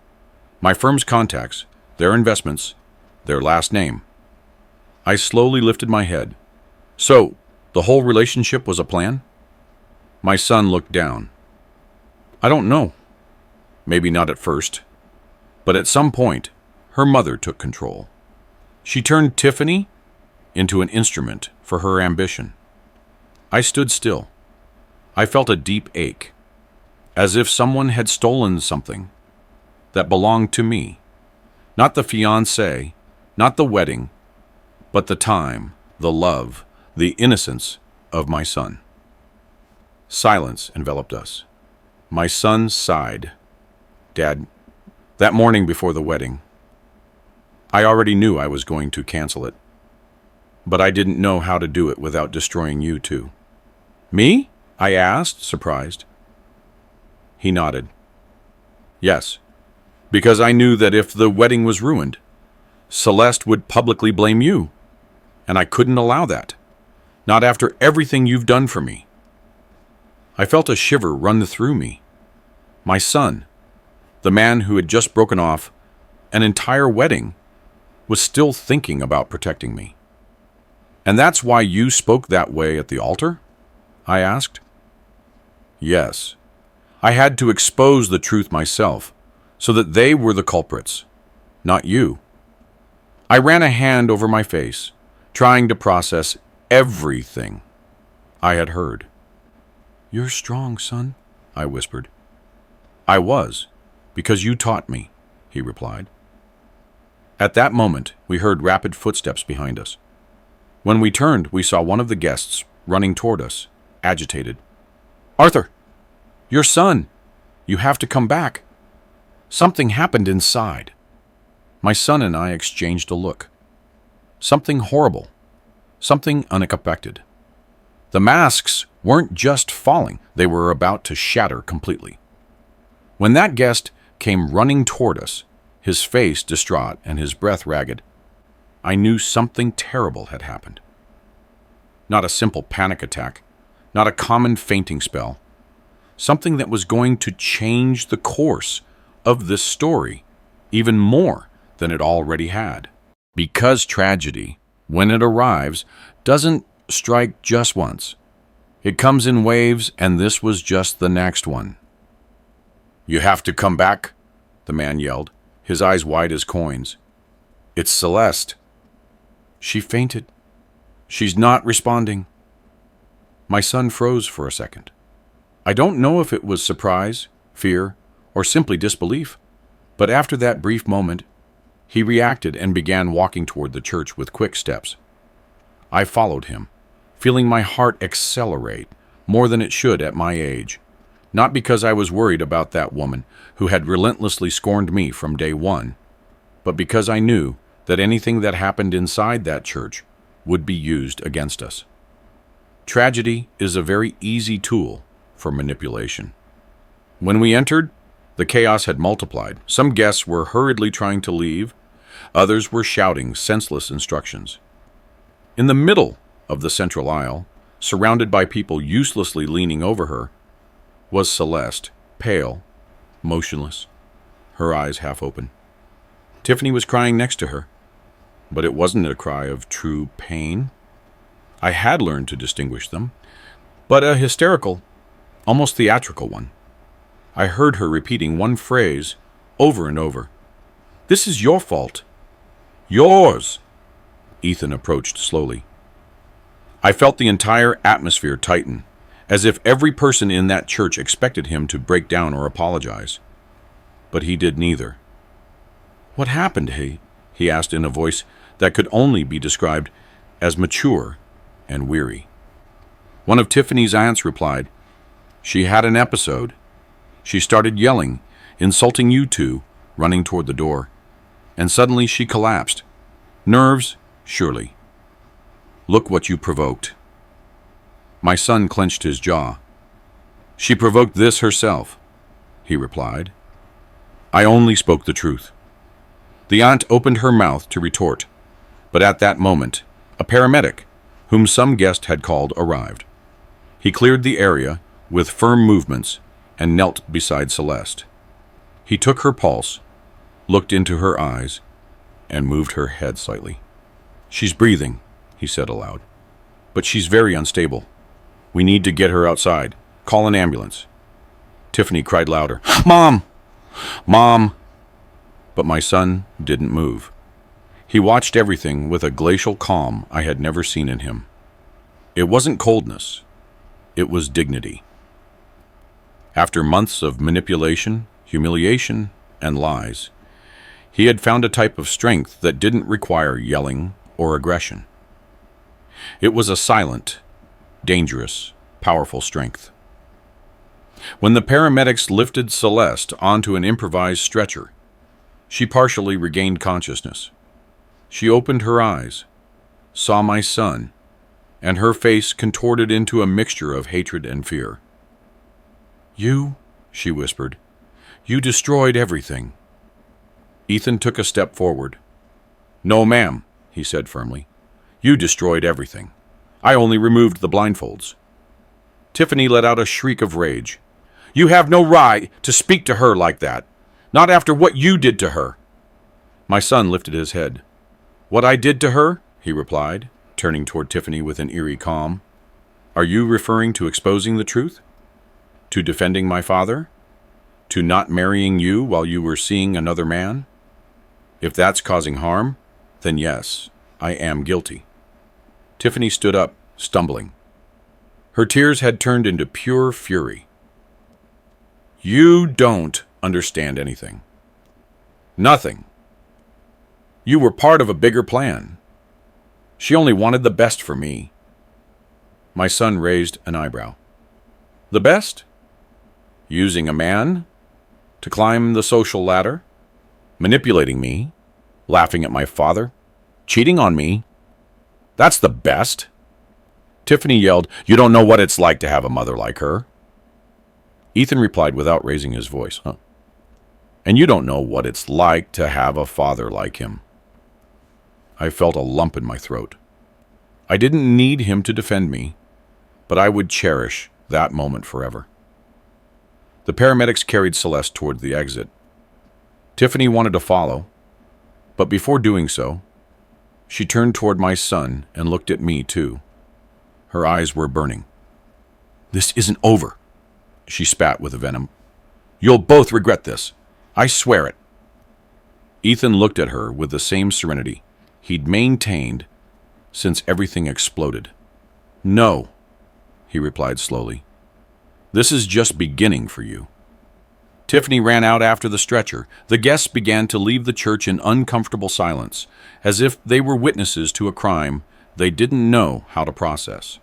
My firm's contacts, their investments, their last name. I slowly lifted my head. So, the whole relationship was a plan? My son looked down. I don't know. Maybe not at first. But at some point, her mother took control. She turned Tiffany into an instrument for her ambition. I stood still. I felt a deep ache, as if someone had stolen something that belonged to me. Not the fiancé, not the wedding, but the time, the love, the innocence of my son. Silence enveloped us. My son sighed. Dad, that morning before the wedding, I already knew I was going to cancel it. But I didn't know how to do it without destroying you too. Me? I asked, surprised. He nodded. Yes, because I knew that if the wedding was ruined, Celeste would publicly blame you, and I couldn't allow that. Not after everything you've done for me. I felt a shiver run through me. My son, the man who had just broken off an entire wedding, was still thinking about protecting me. And that's why you spoke that way at the altar? I asked. Yes. I had to expose the truth myself, so that they were the culprits, not you. I ran a hand over my face, trying to process everything I had heard. You're strong, son, I whispered. I was, because you taught me, he replied. At that moment, we heard rapid footsteps behind us. When we turned, we saw one of the guests running toward us, agitated. Arthur, your son, you have to come back. Something happened inside. My son and I exchanged a look. Something horrible, something unexpected. The masks weren't just falling, they were about to shatter completely. When that guest came running toward us, his face distraught and his breath ragged, I knew something terrible had happened. Not a simple panic attack, not a common fainting spell, something that was going to change the course of this story even more than it already had. Because tragedy, when it arrives, doesn't strike just once. It comes in waves, and this was just the next one. You have to come back, the man yelled, his eyes wide as coins. It's Celeste. She fainted. She's not responding. My son froze for a second. I don't know if it was surprise, fear, or simply disbelief, but after that brief moment, he reacted and began walking toward the church with quick steps. I followed him, feeling my heart accelerate more than it should at my age, not because I was worried about that woman who had relentlessly scorned me from day one, but because I knew that anything that happened inside that church would be used against us. Tragedy is a very easy tool for manipulation. When we entered, the chaos had multiplied. Some guests were hurriedly trying to leave. Others were shouting senseless instructions. In the middle of the central aisle, surrounded by people uselessly leaning over her, was Celeste, pale, motionless, her eyes half open. Tiffany was crying next to her, but it wasn't a cry of true pain. I had learned to distinguish them, but a hysterical, almost theatrical one. I heard her repeating one phrase over and over. "This is your fault." "Yours." Ethan approached slowly. I felt the entire atmosphere tighten, as if every person in that church expected him to break down or apologize. But he did neither. "What happened, he asked in a voice that could only be described as mature and weary. One of Tiffany's aunts replied, "She had an episode. She started yelling, insulting you two, running toward the door, and suddenly she collapsed. Nerves, surely. Look what you provoked." My son clenched his jaw. "She provoked this herself," he replied. I only spoke the truth. The aunt opened her mouth to retort, but at that moment, a paramedic, whom some guest had called, arrived. He cleared the area with firm movements and knelt beside Celeste. He took her pulse, looked into her eyes, and moved her head slightly. "She's breathing," he said aloud, "but she's very unstable. We need to get her outside. Call an ambulance." Tiffany cried louder, "Mom! Mom!" But my son didn't move. He watched everything with a glacial calm I had never seen in him. It wasn't coldness. It was dignity. After months of manipulation, humiliation, and lies, he had found a type of strength that didn't require yelling or aggression. It was a silent, dangerous, powerful strength. When the paramedics lifted Celeste onto an improvised stretcher, she partially regained consciousness. She opened her eyes, saw my son, and her face contorted into a mixture of hatred and fear. "You," she whispered, "you destroyed everything." Ethan took a step forward. "No, ma'am," he said firmly. "You destroyed everything. I only removed the blindfolds." Tiffany let out a shriek of rage. "You have no right to speak to her like that. Not after what you did to her." My son lifted his head. "What I did to her?" he replied, turning toward Tiffany with an eerie calm. "Are you referring to exposing the truth? To defending my father? To not marrying you while you were seeing another man? If that's causing harm, then yes, I am guilty." Tiffany stood up, stumbling. Her tears had turned into pure fury. "You don't understand anything. Nothing. You were part of a bigger plan. She only wanted the best for me." My son raised an eyebrow. "The best? Using a man to climb the social ladder? Manipulating me? Laughing at my father? Cheating on me? That's the best?" Tiffany yelled, "You don't know what it's like to have a mother like her." Ethan replied without raising his voice, "And you don't know what it's like to have a father like him." I felt a lump in my throat. I didn't need him to defend me, but I would cherish that moment forever. The paramedics carried Celeste toward the exit. Tiffany wanted to follow, but before doing so, she turned toward my son and looked at me too. Her eyes were burning. "This isn't over," she spat with venom. "You'll both regret this. I swear it." Ethan looked at her with the same serenity he'd maintained since everything exploded. "No," he replied slowly. "This is just beginning for you." Tiffany ran out after the stretcher. The guests began to leave the church in uncomfortable silence, as if they were witnesses to a crime they didn't know how to process.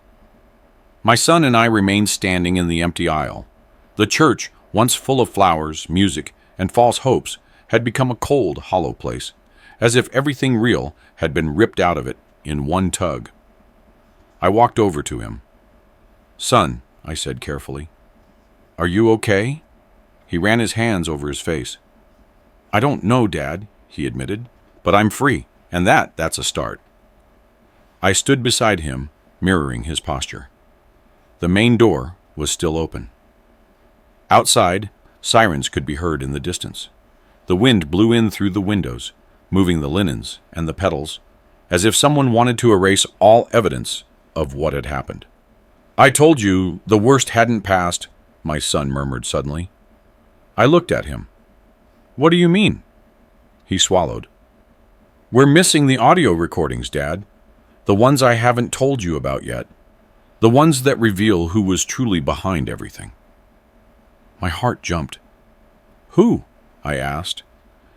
My son and I remained standing in the empty aisle. The church, once full of flowers, music, and false hopes, had become a cold, hollow place, as if everything real had been ripped out of it in one tug. I walked over to him. "Son," I said carefully, "are you okay?" He ran his hands over his face. "I don't know, Dad," he admitted, "but I'm free, and that's a start." I stood beside him, mirroring his posture. The main door was still open. Outside, sirens could be heard in the distance. The wind blew in through the windows, moving the linens and the petals, as if someone wanted to erase all evidence of what had happened. "I told you the worst hadn't passed," my son murmured suddenly. I looked at him. "What do you mean?" He swallowed. "We're missing the audio recordings, Dad. The ones I haven't told you about yet. The ones that reveal who was truly behind everything." My heart jumped. "Who?" I asked.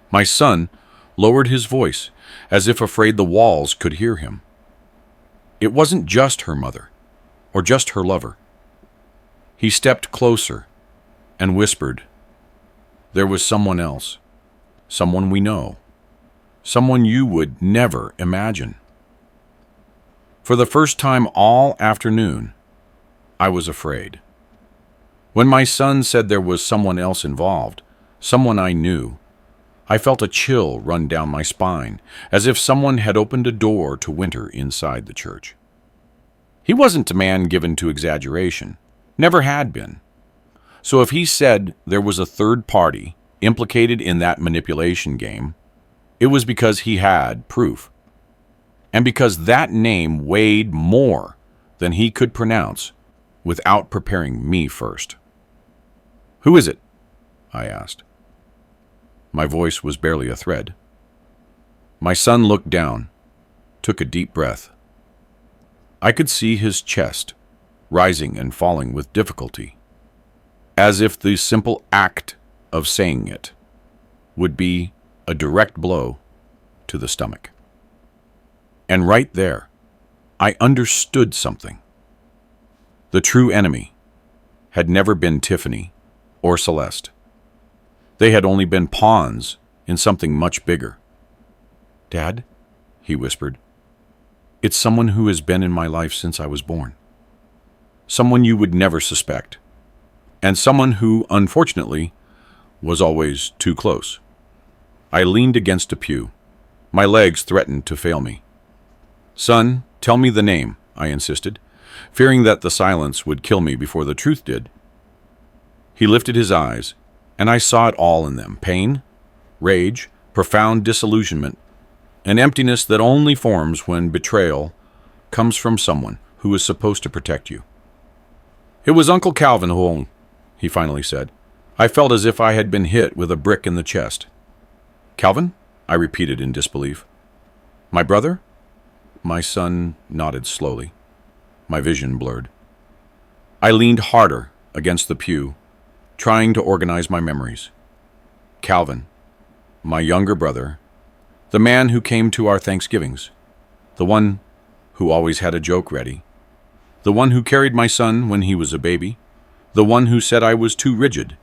My son lowered his voice, as if afraid the walls could hear him. It wasn't just her mother, or just her lover. He stepped closer and whispered, "There was someone else, someone we know, someone you would never imagine." For the first time all afternoon, I was afraid. When my son said there was someone else involved, someone I knew, I felt a chill run down my spine, as if someone had opened a door to winter inside the church. He wasn't a man given to exaggeration, never had been. So if he said there was a third party implicated in that manipulation game, it was because he had proof. And because that name weighed more than he could pronounce without preparing me first. "Who is it?" I asked. My voice was barely a thread. My son looked down, took a deep breath. I could see his chest rising and falling with difficulty, as if the simple act of saying it would be a direct blow to the stomach. And right there, I understood something. The true enemy had never been Tiffany or Celeste. They had only been pawns in something much bigger. "Dad," he whispered, "it's someone who has been in my life since I was born. Someone you would never suspect. And someone who, unfortunately, was always too close." I leaned against a pew. My legs threatened to fail me. "Son, tell me the name," I insisted, fearing that the silence would kill me before the truth did. He lifted his eyes, and I saw it all in them: pain, rage, profound disillusionment, an emptiness that only forms when betrayal comes from someone who is supposed to protect you. "It was Uncle Calvin Holm," he finally said. I felt as if I had been hit with a brick in the chest. "Calvin?" I repeated in disbelief. "My brother?" My son nodded slowly. My vision blurred. I leaned harder against the pew, trying to organize my memories. Calvin, my younger brother, the man who came to our Thanksgivings, the one who always had a joke ready, the one who carried my son when he was a baby, the one who said I was too rigid,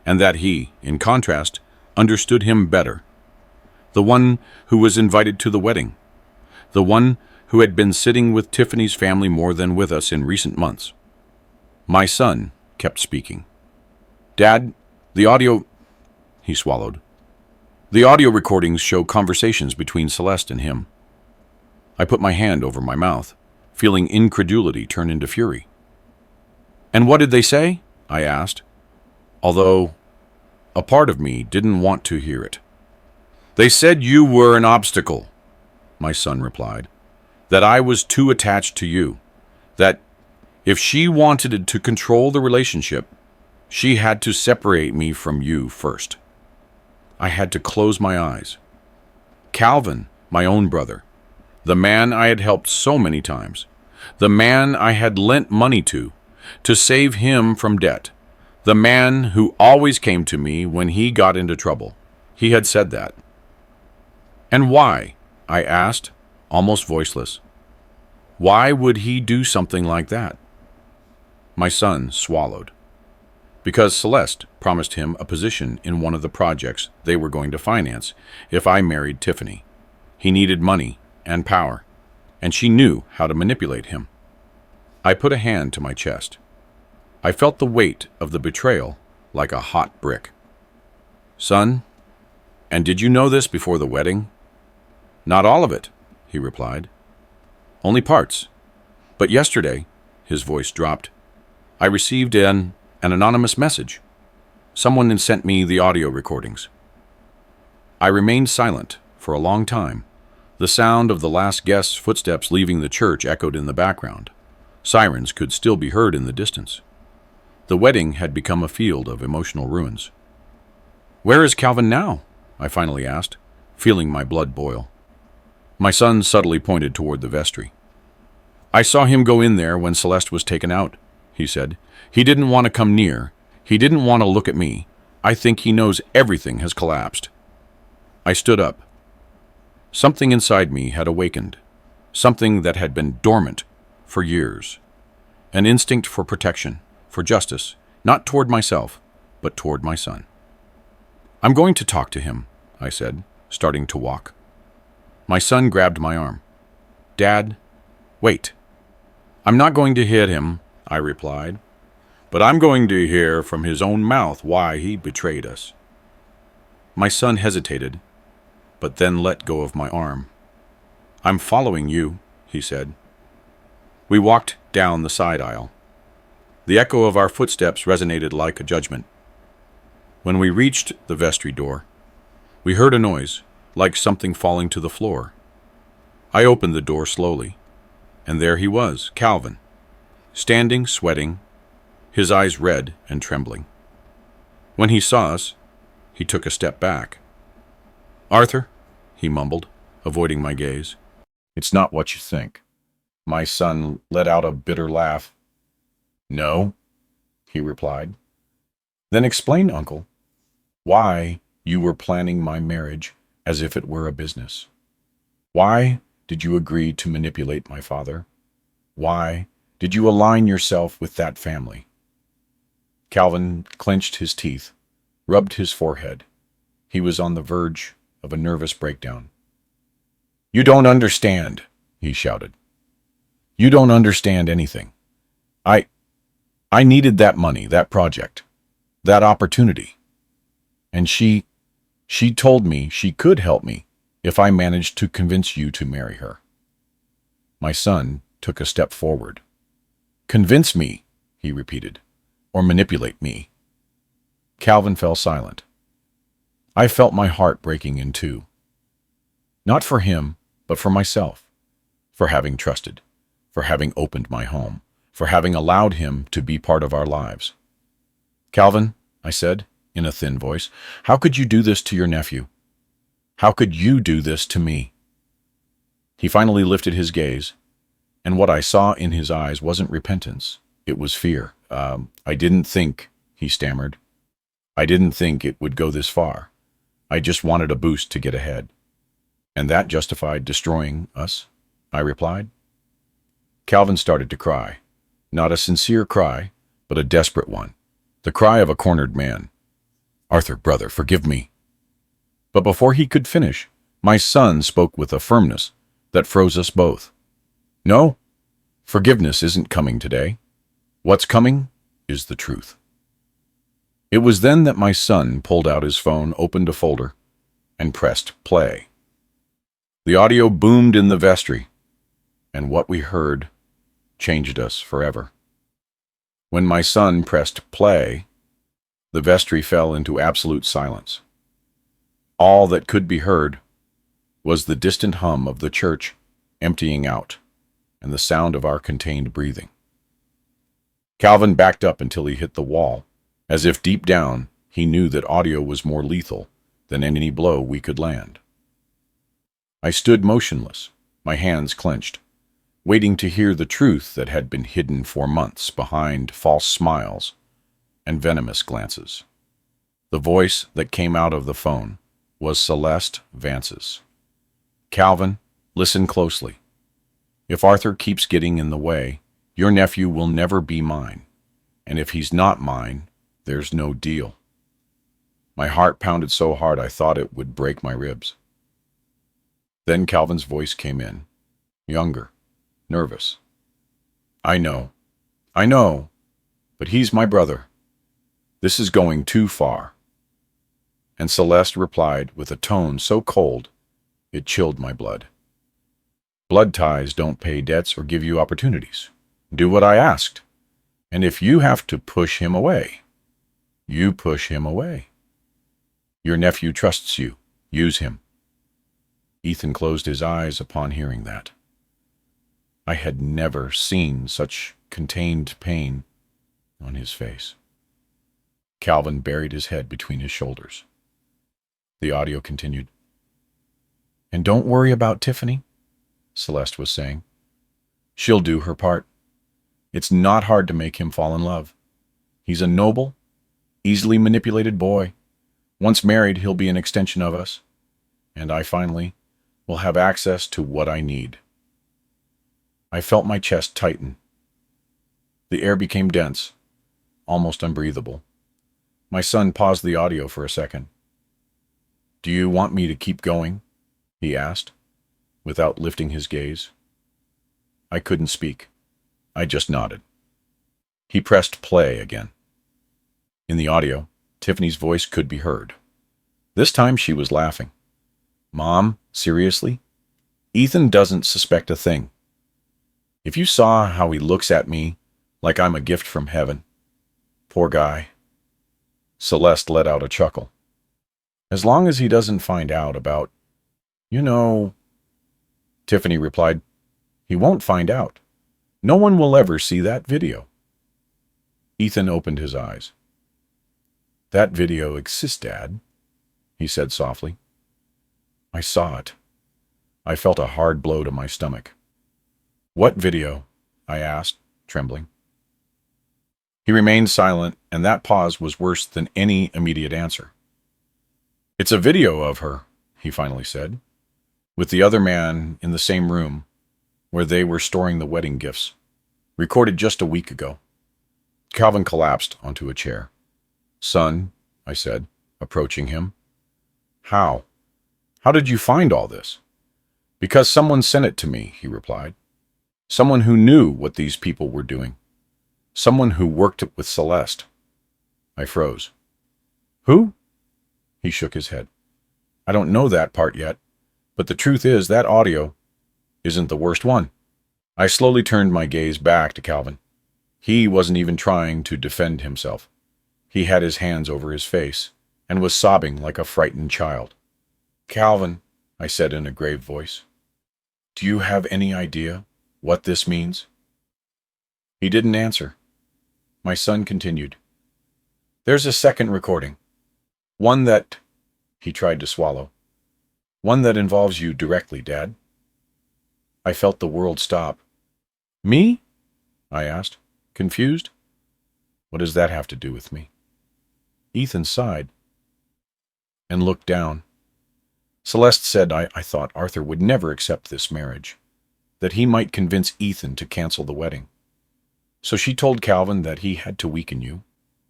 and that he, in contrast, understood him better, the one who was invited to the wedding, the one who had been sitting with Tiffany's family more than with us in recent months. My son kept speaking. "Dad, the audio—" He swallowed. "The audio recordings show conversations between Celeste and him." I put my hand over my mouth, feeling incredulity turn into fury. "And what did they say?" I asked, although a part of me didn't want to hear it. "They said you were an obstacle," my son replied, "that I was too attached to you, that if she wanted to control the relationship, she had to separate me from you first." I had to close my eyes. Calvin, my own brother, the man I had helped so many times, the man I had lent money to save him from debt, the man who always came to me when he got into trouble. He had said that. "And why?" I asked, almost voiceless. "Why would he do something like that?" My son swallowed. Because Celeste promised him a position in one of the projects they were going to finance if I married Tiffany. He needed money and power, and she knew how to manipulate him. I put a hand to my chest. I felt the weight of the betrayal like a hot brick. "Son, and did you know this before the wedding?" "Not all of it," he replied. "Only parts. But yesterday," his voice dropped, "I received an anonymous message. Someone had sent me the audio recordings. I remained silent for a long time. The sound of the last guest's footsteps leaving the church echoed in the background. Sirens could still be heard in the distance. The wedding had become a field of emotional ruins. "Where is Calvin now?" I finally asked, feeling my blood boil. My son subtly pointed toward the vestry. "I saw him go in there when Celeste was taken out," he said. "He didn't want to come near. He didn't want to look at me. I think he knows everything has collapsed." I stood up. Something inside me had awakened, something that had been dormant for years. An instinct for protection, for justice, not toward myself, but toward my son. "I'm going to talk to him," I said, starting to walk. My son grabbed my arm. "Dad, wait." "I'm not going to hit him," I replied, "but I'm going to hear from his own mouth why he betrayed us." My son hesitated, but then let go of my arm. "I'm following you," he said. We walked down the side aisle. The echo of our footsteps resonated like a judgment. When we reached the vestry door, we heard a noise, like something falling to the floor. I opened the door slowly, and there he was, Calvin, standing, sweating, his eyes red and trembling. When he saw us, he took a step back. "Arthur," he mumbled, avoiding my gaze. "It's not what you think." My son let out a bitter laugh. "No," he replied. "Then explain, Uncle, why you were planning my marriage as if it were a business. Why did you agree to manipulate my father? Why did you align yourself with that family?" Calvin clenched his teeth, rubbed his forehead. He was on the verge of a nervous breakdown. "You don't understand," he shouted. "You don't understand anything. I needed that money, that project, that opportunity. And she told me she could help me if I managed to convince you to marry her." My son took a step forward. "Convince me," he repeated, "or manipulate me." Calvin fell silent. I felt my heart breaking in two. Not for him, but for myself, for having trusted, for having opened my home, for having allowed him to be part of our lives. "Calvin," I said, in a thin voice, "how could you do this to your nephew? How could you do this to me?" He finally lifted his gaze, and what I saw in his eyes wasn't repentance, it was fear. I didn't think," he stammered. "I didn't think it would go this far. I just wanted a boost to get ahead." "And that justified destroying us?" I replied. Calvin started to cry. Not a sincere cry, but a desperate one. The cry of a cornered man. "Arthur, brother, forgive me." But before he could finish, my son spoke with a firmness that froze us both. "No, forgiveness isn't coming today. What's coming is the truth." It was then that my son pulled out his phone, opened a folder, and pressed play. The audio boomed in the vestry, and what we heard changed us forever. When my son pressed play, the vestry fell into absolute silence. All that could be heard was the distant hum of the church emptying out and the sound of our contained breathing. Calvin backed up until he hit the wall, as if deep down he knew that audio was more lethal than any blow we could land. I stood motionless, my hands clenched, waiting to hear the truth that had been hidden for months behind false smiles and venomous glances. The voice that came out of the phone was Celeste Vance's. "Calvin, listen closely. If Arthur keeps getting in the way, your nephew will never be mine. And if he's not mine, there's no deal." My heart pounded so hard I thought it would break my ribs. Then Calvin's voice came in, younger, nervous. I know, but he's my brother. This is going too far." And Celeste replied with a tone so cold, it chilled my blood. "Blood ties don't pay debts or give you opportunities. Do what I asked. And if you have to push him away, You push him away. Your nephew trusts you. Use him. Ethan closed his eyes upon hearing that. I had never seen such contained pain on his face. Calvin buried his head between his shoulders. The audio continued. And don't worry about Tiffany, Celeste was saying. She'll do her part. It's not hard to make him fall in love. He's a noble, easily manipulated boy. Once married, he'll be an extension of us. And I finally will have access to what I need. I felt my chest tighten. The air became dense, almost unbreathable. My son paused the audio for a second. Do you want me to keep going? He asked, without lifting his gaze. I couldn't speak. I just nodded. He pressed play again. In the audio, Tiffany's voice could be heard. This time she was laughing. Mom, seriously? Ethan doesn't suspect a thing. If you saw how he looks at me like I'm a gift from heaven. Poor guy. Celeste let out a chuckle. As long as he doesn't find out about, Tiffany replied, he won't find out. No one will ever see that video. Ethan opened his eyes. That video exists, Dad, he said softly. I saw it. I felt a hard blow to my stomach. What video? I asked, trembling. He remained silent, and that pause was worse than any immediate answer. It's a video of her, he finally said, with the other man in the same room where they were storing the wedding gifts, recorded just a week ago. Calvin collapsed onto a chair. Son, I said, approaching him. How? How did you find all this? Because someone sent it to me, he replied. Someone who knew what these people were doing. Someone who worked with Celeste. I froze. Who? He shook his head. I don't know that part yet, but the truth is that audio isn't the worst one. I slowly turned my gaze back to Calvin. He wasn't even trying to defend himself. He had his hands over his face and was sobbing like a frightened child. Calvin, I said in a grave voice, do you have any idea what this means? He didn't answer. My son continued. There's a second recording. One that, he tried to swallow. One that involves you directly, Dad. I felt the world stop. Me? I asked, confused. What does that have to do with me? Ethan sighed and looked down. Celeste said I thought Arthur would never accept this marriage, that he might convince Ethan to cancel the wedding. So she told Calvin that he had to weaken you,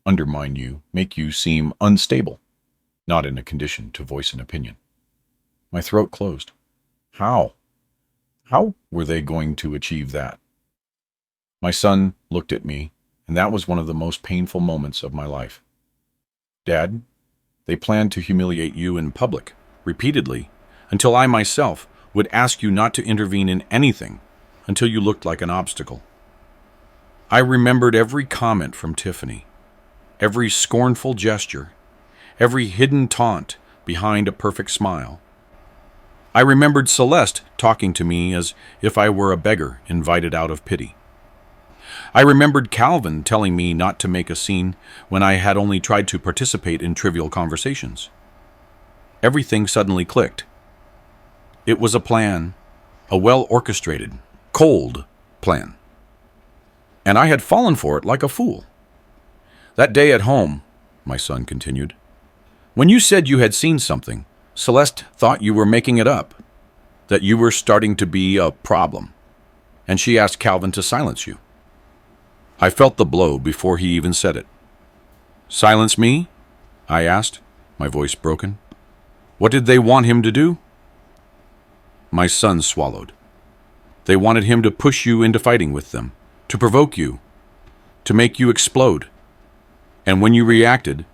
undermine you, make you seem unstable, not in a condition to voice an opinion. My throat closed. How? How were they going to achieve that? My son looked at me, and that was one of the most painful moments of my life. Dad, they planned to humiliate you in public, repeatedly, until I myself would ask you not to intervene in anything until you looked like an obstacle. I remembered every comment from Tiffany, every scornful gesture, every hidden taunt behind a perfect smile. I remembered Celeste talking to me as if I were a beggar invited out of pity. I remembered Calvin telling me not to make a scene when I had only tried to participate in trivial conversations. Everything suddenly clicked. It was a plan, a well-orchestrated, cold plan. And I had fallen for it like a fool. That day at home, my son continued, when you said you had seen something, Celeste thought you were making it up, that you were starting to be a problem, and she asked Calvin to silence you. I felt the blow before he even said it. Silence me? I asked, my voice broken. What did they want him to do? My son swallowed. They wanted him to push you into fighting with them, to provoke you, to make you explode. And when you reacted,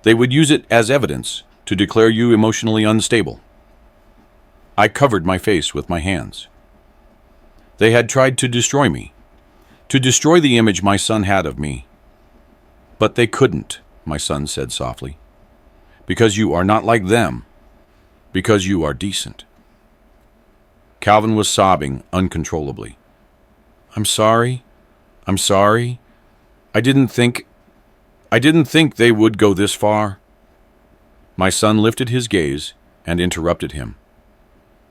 they would use it as evidence to declare you emotionally unstable. I covered my face with my hands. They had tried to destroy me, to destroy the image my son had of me. But they couldn't, my son said softly. Because you are not like them. Because you are decent. Calvin was sobbing uncontrollably. I'm sorry. I'm sorry. I didn't think they would go this far. My son lifted his gaze and interrupted him.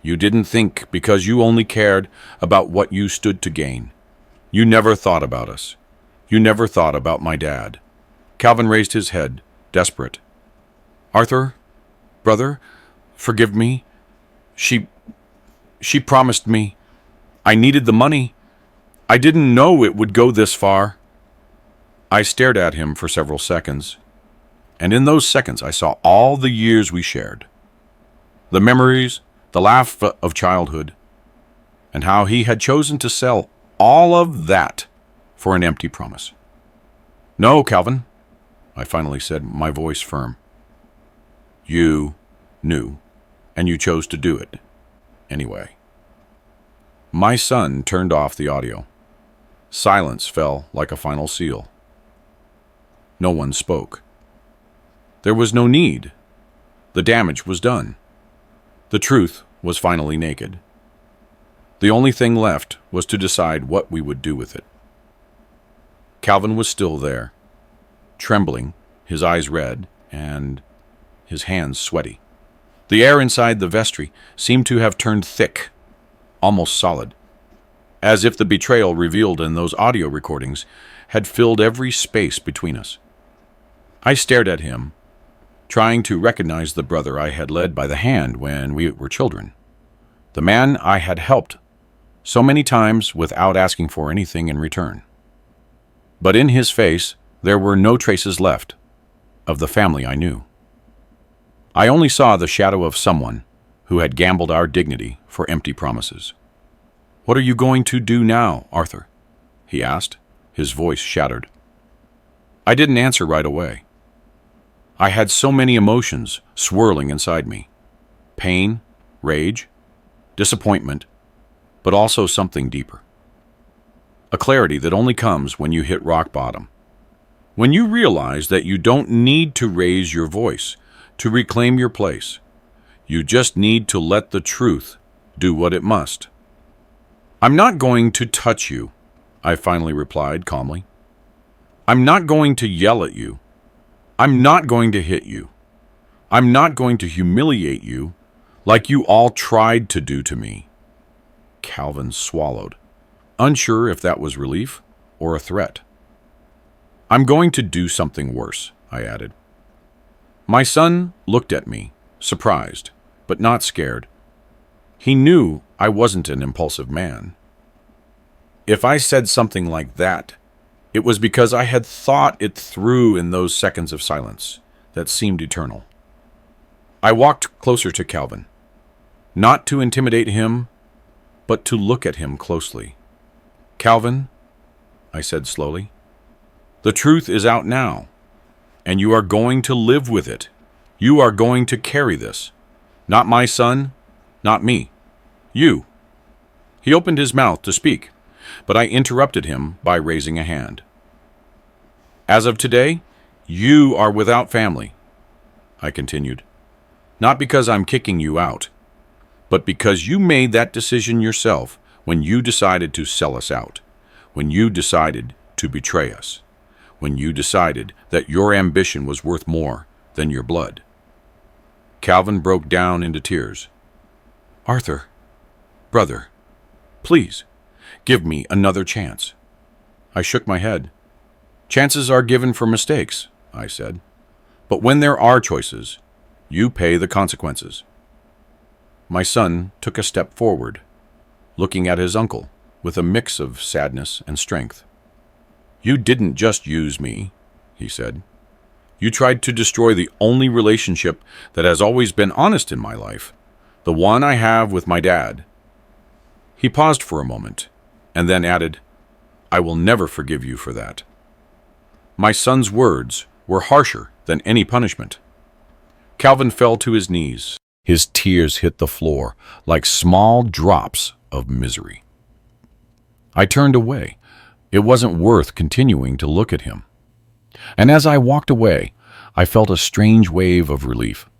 You didn't think because you only cared about what you stood to gain. You never thought about us. You never thought about my dad. Calvin raised his head, desperate. Arthur, brother, forgive me. She promised me. I needed the money. I didn't know it would go this far. I stared at him for several seconds, and in those seconds I saw all the years we shared. The memories, the laugh of childhood, and how he had chosen to sell all of that for an empty promise. No, Calvin, I finally said, my voice firm. You knew, and you chose to do it anyway. My son turned off the audio. Silence fell like a final seal. No one spoke. There was no need. The damage was done. The truth was finally naked. The only thing left was to decide what we would do with it. Calvin was still there, trembling, his eyes red, and his hands sweaty. The air inside the vestry seemed to have turned thick, almost solid, as if the betrayal revealed in those audio recordings had filled every space between us. I stared at him, trying to recognize the brother I had led by the hand when we were children, the man I had helped so many times without asking for anything in return. But in his face, there were no traces left of the family I knew. I only saw the shadow of someone who had gambled our dignity for empty promises. What are you going to do now, Arthur? He asked, his voice shattered. I didn't answer right away. I had so many emotions swirling inside me. Pain, rage, disappointment, but also something deeper. A clarity that only comes when you hit rock bottom. When you realize that you don't need to raise your voice to reclaim your place. You just need to let the truth do what it must. I'm not going to touch you, I finally replied calmly. I'm not going to yell at you. I'm not going to hit you. I'm not going to humiliate you like you all tried to do to me. Calvin swallowed, unsure if that was relief or a threat. I'm going to do something worse, I added. My son looked at me, surprised, but not scared. He knew I wasn't an impulsive man. If I said something like that, it was because I had thought it through in those seconds of silence that seemed eternal. I walked closer to Calvin, not to intimidate him, but to look at him closely. Calvin, I said slowly, the truth is out now, and you are going to live with it. You are going to carry this. Not my son, not me. You. He opened his mouth to speak, but I interrupted him by raising a hand. As of today, you are without family, I continued. Not because I'm kicking you out, but because you made that decision yourself when you decided to sell us out, when you decided to betray us, when you decided that your ambition was worth more than your blood. Calvin broke down into tears. Arthur, brother, please, give me another chance. I shook my head. Chances are given for mistakes, I said. But when there are choices, you pay the consequences. My son took a step forward, looking at his uncle with a mix of sadness and strength. You didn't just use me, he said. You tried to destroy the only relationship that has always been honest in my life, the one I have with my dad. He paused for a moment, and then added, I will never forgive you for that. My son's words were harsher than any punishment. Calvin fell to his knees. His tears hit the floor like small drops of misery. I turned away. It wasn't worth continuing to look at him. And as I walked away, I felt a strange wave of relief.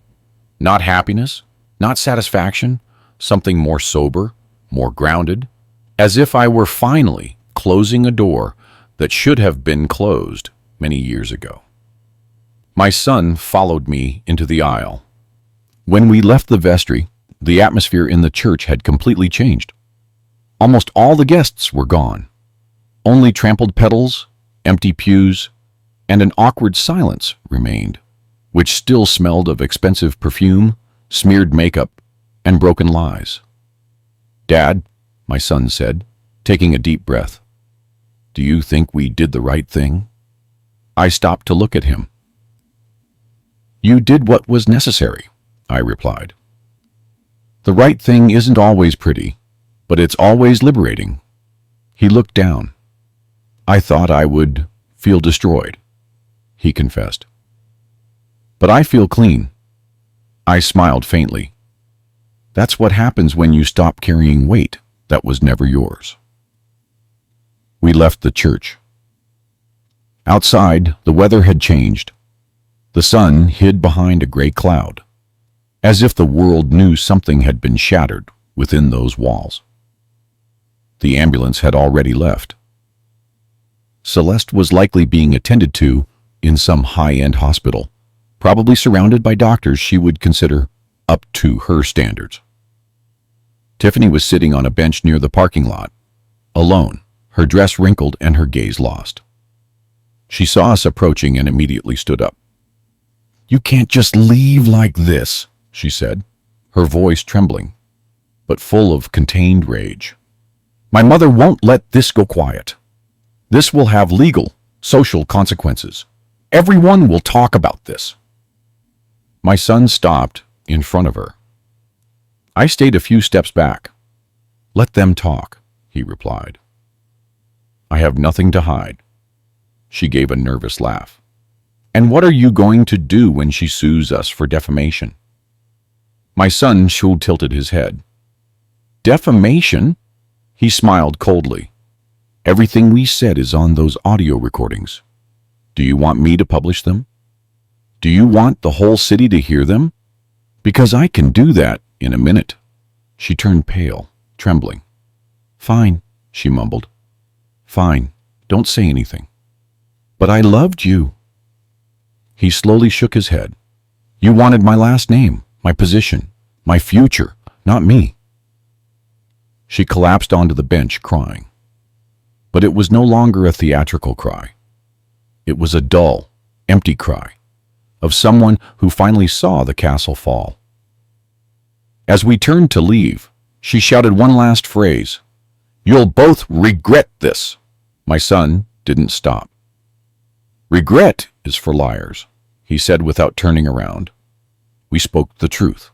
Not happiness, not satisfaction, something more sober, more grounded, as if I were finally closing a door that should have been closed many years ago. My son followed me into the aisle. When we left the vestry, the atmosphere in the church had completely changed. Almost all the guests were gone. Only trampled petals, empty pews, and an awkward silence remained, which still smelled of expensive perfume, smeared makeup, and broken lies. "Dad," my son said, taking a deep breath, "do you think we did the right thing?" I stopped to look at him. "You did what was necessary," I replied. "The right thing isn't always pretty, but it's always liberating." He looked down. "I thought I would feel destroyed," he confessed. "But I feel clean." I smiled faintly. "That's what happens when you stop carrying weight that was never yours." We left the church. Outside, the weather had changed. The sun hid behind a gray cloud, as if the world knew something had been shattered within those walls. The ambulance had already left. Celeste was likely being attended to in some high-end hospital, probably surrounded by doctors she would consider up to her standards. Tiffany was sitting on a bench near the parking lot, alone, her dress wrinkled and her gaze lost. She saw us approaching and immediately stood up. "You can't just leave like this," she said, her voice trembling, but full of contained rage. "My mother won't let this go quiet. This will have legal, social consequences. Everyone will talk about this." My son stopped in front of her. I stayed a few steps back. "Let them talk," he replied. "I have nothing to hide." She gave a nervous laugh. "And what are you going to do when she sues us for defamation?" My son tilted his head. "Defamation?" He smiled coldly. "Everything we said is on those audio recordings. Do you want me to publish them? Do you want the whole city to hear them? Because I can do that in a minute." She turned pale, trembling. "Fine," she mumbled. "Fine, don't say anything." "But I loved you." He slowly shook his head. "You wanted my last name, my position, my future, not me." She collapsed onto the bench, crying. But it was no longer a theatrical cry. It was a dull, empty cry of someone who finally saw the castle fall. As we turned to leave, she shouted one last phrase. "You'll both regret this." My son didn't stop. "Regret is for liars," he said without turning around. We spoke the truth.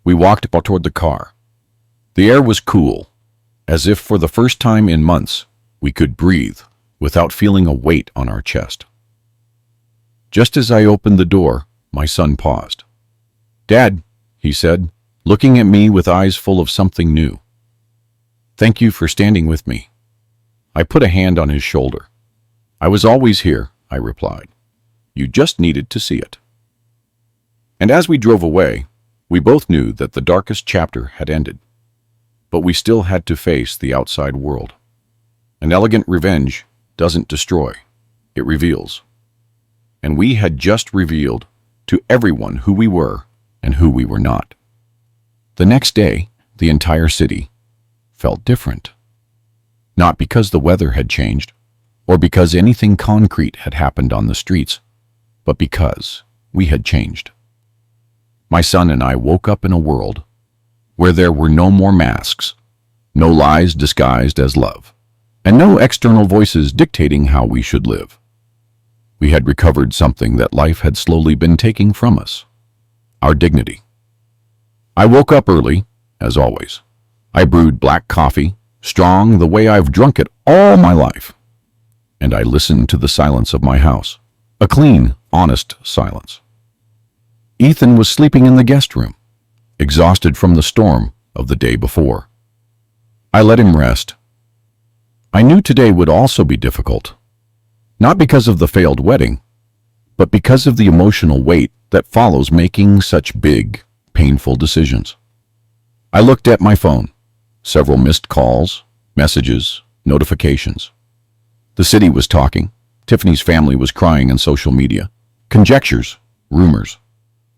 We walked toward the car. The air was cool, as if for the first time in months we could breathe without feeling a weight on our chest. Just as I opened the door, my son paused. "Dad," he said, looking at me with eyes full of something new. "Thank you for standing with me." I put a hand on his shoulder. "I was always here," I replied. "You just needed to see it." And as we drove away, we both knew that the darkest chapter had ended. But we still had to face the outside world. An elegant revenge doesn't destroy, it reveals. And we had just revealed to everyone who we were and who we were not. The next day, the entire city felt different. Not because the weather had changed, or because anything concrete had happened on the streets, but because we had changed. My son and I woke up in a world where there were no more masks, no lies disguised as love, and no external voices dictating how we should live. We had recovered something that life had slowly been taking from us, our dignity. I woke up early, as always. I brewed black coffee, strong the way I've drunk it all my life. And I listened to the silence of my house, a clean, honest silence. Ethan was sleeping in the guest room, exhausted from the storm of the day before. I let him rest. I knew today would also be difficult, not because of the failed wedding, but because of the emotional weight that follows making such big, painful decisions. I looked at my phone. Several missed calls, messages, notifications. The city was talking. Tiffany's family was crying on social media. Conjectures, rumors.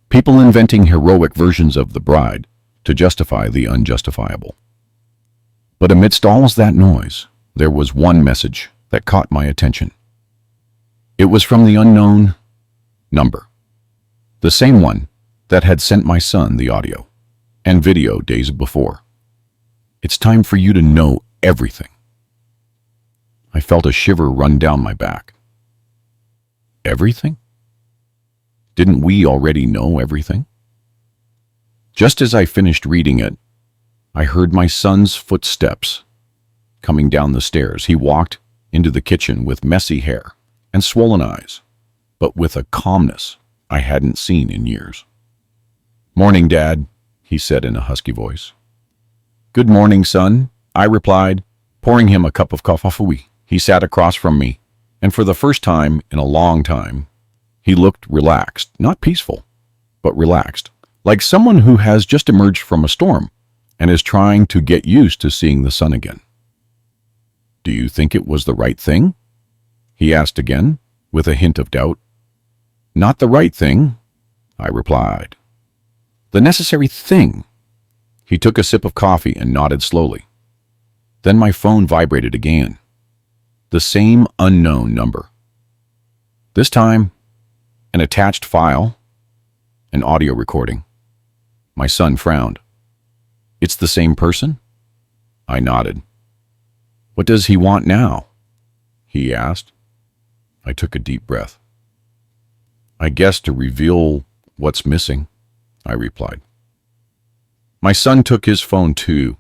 People inventing heroic versions of the bride to justify the unjustifiable. But amidst all that noise, there was one message that caught my attention. It was from the unknown number. The same one that had sent my son the audio and video days before. It's time for you to know everything. I felt a shiver run down my back. Everything? Didn't we already know everything? Just as I finished reading it, I heard my son's footsteps coming down the stairs. He walked into the kitchen with messy hair and swollen eyes, but with a calmness I hadn't seen in years. "Morning, Dad," he said in a husky voice. "Good morning, son," I replied, pouring him a cup of coffee. He sat across from me, and for the first time in a long time, he looked relaxed, not peaceful, but relaxed, like someone who has just emerged from a storm and is trying to get used to seeing the sun again. "Do you think it was the right thing?" he asked again, with a hint of doubt. "Not the right thing," I replied. "The necessary thing." He took a sip of coffee and nodded slowly. Then my phone vibrated again. The same unknown number. This time, an attached file, an audio recording. My son frowned. "It's the same person?" I nodded. "What does he want now?" he asked. I took a deep breath. "I guess to reveal what's missing," I replied. My son took his phone too,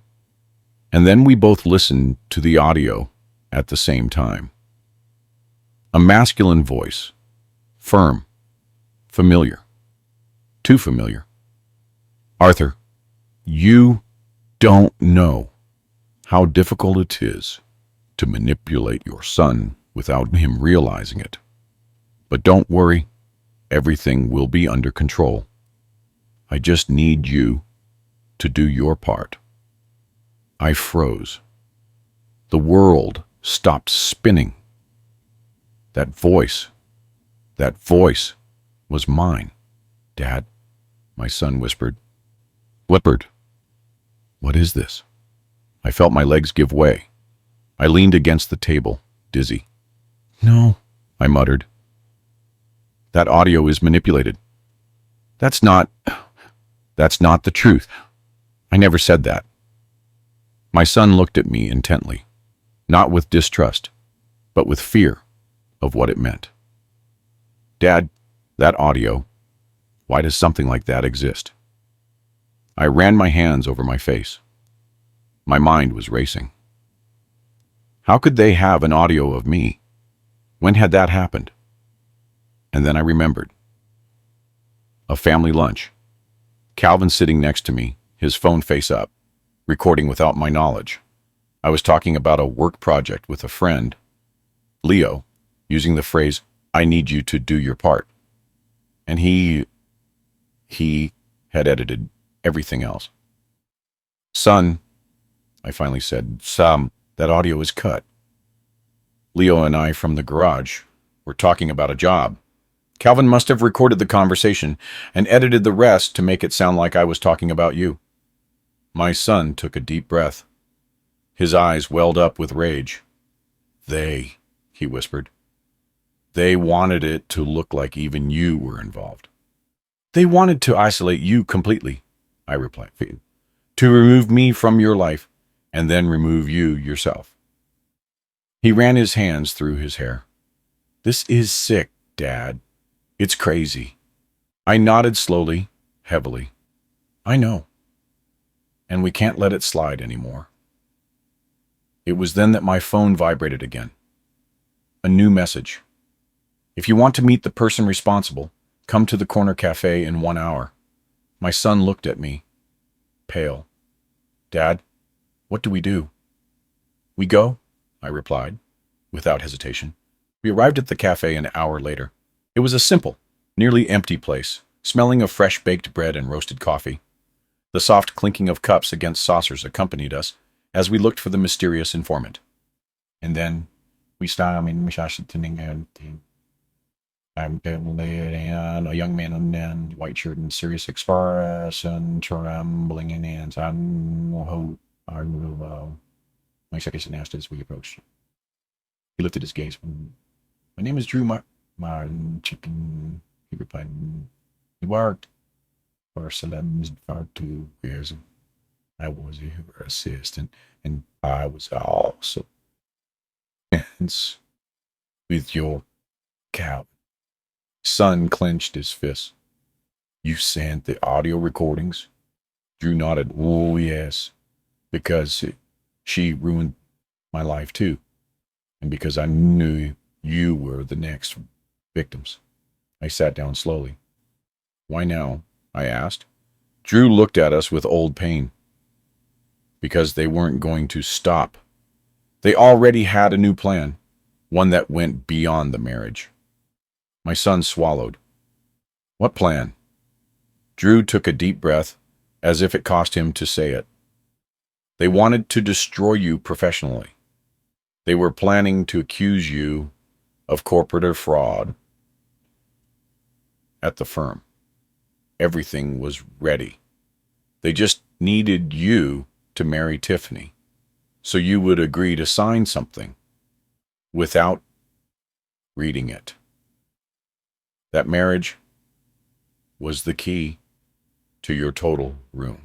and then we both listened to the audio at the same time. A masculine voice, firm, familiar, too familiar. "Arthur, you don't know how difficult it is to manipulate your son without him realizing it. But don't worry, everything will be under control. I just need you to do your part." I froze. The world stopped spinning. That voice was mine. "Dad," my son whispered. "What is this?" I felt my legs give way. I leaned against the table, dizzy. "No," I muttered. "That audio is manipulated." That's not the truth. I never said that." My son looked at me intently, not with distrust, but with fear of what it meant. "Dad, that audio, why does something like that exist?" I ran my hands over my face. My mind was racing. How could they have an audio of me? When had that happened? And then I remembered. A family lunch. Calvin sitting next to me, his phone face up, recording without my knowledge. I was talking about a work project with a friend, Leo, using the phrase, "I need you to do your part." And he had edited everything else. "Son," I finally said, that audio is cut. Leo and I from the garage were talking about a job. Calvin must have recorded the conversation and edited the rest to make it sound like I was talking about you." My son took a deep breath. His eyes welled up with rage. He whispered. "They wanted it to look like even you were involved." "They wanted to isolate you completely," I replied. "To remove me from your life and then remove you yourself." He ran his hands through his hair. "This is sick, Dad. It's crazy." I nodded slowly, heavily. "I know. And we can't let it slide anymore." It was then that my phone vibrated again. A new message. "If you want to meet the person responsible, come to the corner cafe in 1 hour." My son looked at me, pale. "Dad, what do we do?" "We go," I replied, without hesitation. We arrived at the cafe an hour later. It was a simple, nearly empty place, smelling of fresh baked bread and roasted coffee. The soft clinking of cups against saucers accompanied us as we looked for the mysterious informant. And then we saw him in a young man in white shirt and serious expression, trembling in hands. My second asked as we approached. He lifted his gaze. My name is Drew Martin Chicken. He replied. He worked for Salem's for 2 years. I was her assistant, and I was also friends with your cow. Son clenched his fist. You sent the audio recordings? Drew nodded. Oh, yes, because she ruined my life too, and because I knew you were the next victims. I sat down slowly. Why now? I asked. Drew looked at us with old pain. Because they weren't going to stop. They already had a new plan, one that went beyond the marriage. My son swallowed. What plan? Drew took a deep breath, as if it cost him to say it. They wanted to destroy you professionally. They were planning to accuse you of corporate fraud at the firm. Everything was ready. They just needed you to marry Tiffany, so you would agree to sign something without reading it. That marriage was the key to your total ruin.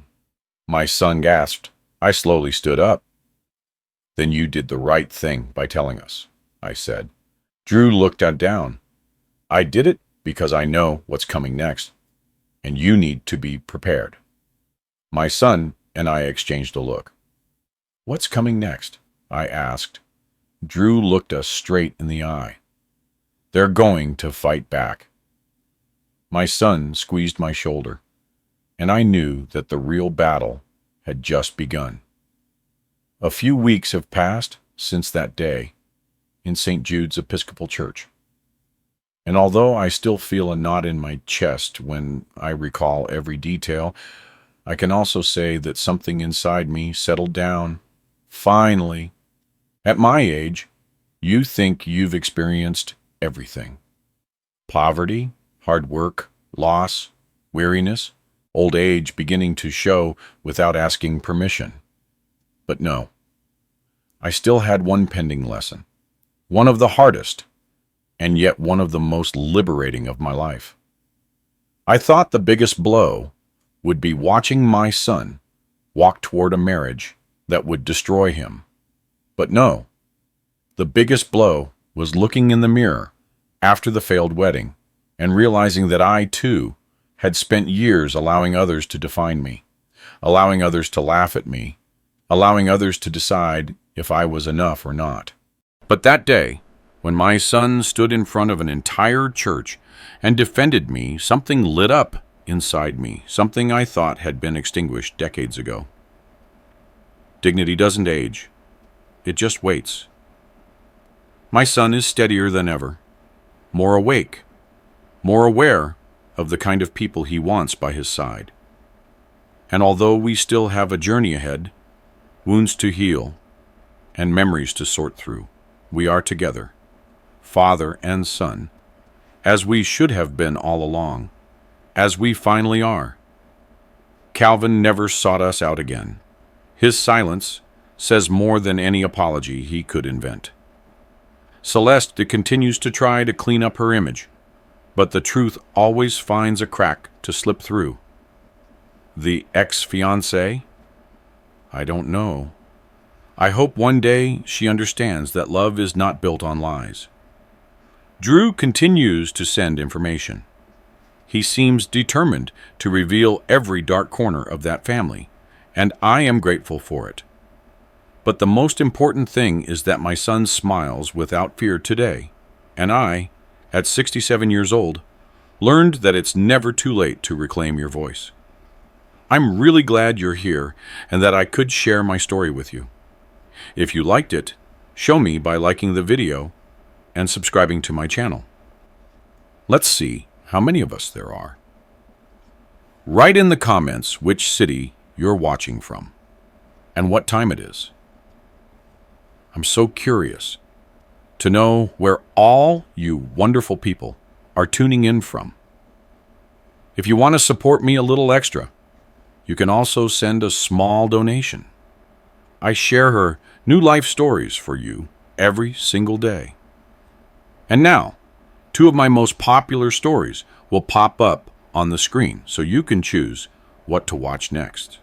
My son gasped. I slowly stood up. Then you did the right thing by telling us, I said. Drew looked down. I did it because I know what's coming next, and you need to be prepared. My son and I exchanged a look. What's coming next? I asked. Drew looked us straight in the eye. They're going to fight back. My son squeezed my shoulder, and I knew that the real battle had just begun. A few weeks have passed since that day in St. Jude's Episcopal Church. And although I still feel a knot in my chest when I recall every detail, I can also say that something inside me settled down. Finally, at my age, you think you've experienced everything. Poverty, hard work, loss, weariness, old age beginning to show without asking permission. But no, I still had one pending lesson, one of the hardest, and yet one of the most liberating of my life. I thought the biggest blow would be watching my son walk toward a marriage that would destroy him. But no, the biggest blow was looking in the mirror after the failed wedding and realizing that I, too, had spent years allowing others to define me, allowing others to laugh at me, allowing others to decide if I was enough or not. But that day, when my son stood in front of an entire church and defended me, something lit up inside me, something I thought had been extinguished decades ago. Dignity doesn't age. It just waits. My son is steadier than ever, more awake, more aware of the kind of people he wants by his side. And although we still have a journey ahead, wounds to heal, and memories to sort through, we are together, father and son, as we should have been all along, as we finally are. Calvin never sought us out again. His silence says more than any apology he could invent. Celeste continues to try to clean up her image, but the truth always finds a crack to slip through. The ex-fiancé? I don't know. I hope one day she understands that love is not built on lies. Drew continues to send information. He seems determined to reveal every dark corner of that family, and I am grateful for it. But the most important thing is that my son smiles without fear today, and I, at 67 years old, learned that it's never too late to reclaim your voice. I'm really glad you're here and that I could share my story with you. If you liked it, show me by liking the video and subscribing to my channel. Let's see how many of us there are. Write in the comments which city you're watching from and what time it is. I'm so curious to know where all you wonderful people are tuning in from. If you want to support me a little extra, you can also send a small donation. I share her new life stories for you every single day. And now, two of my most popular stories will pop up on the screen, so you can choose what to watch next.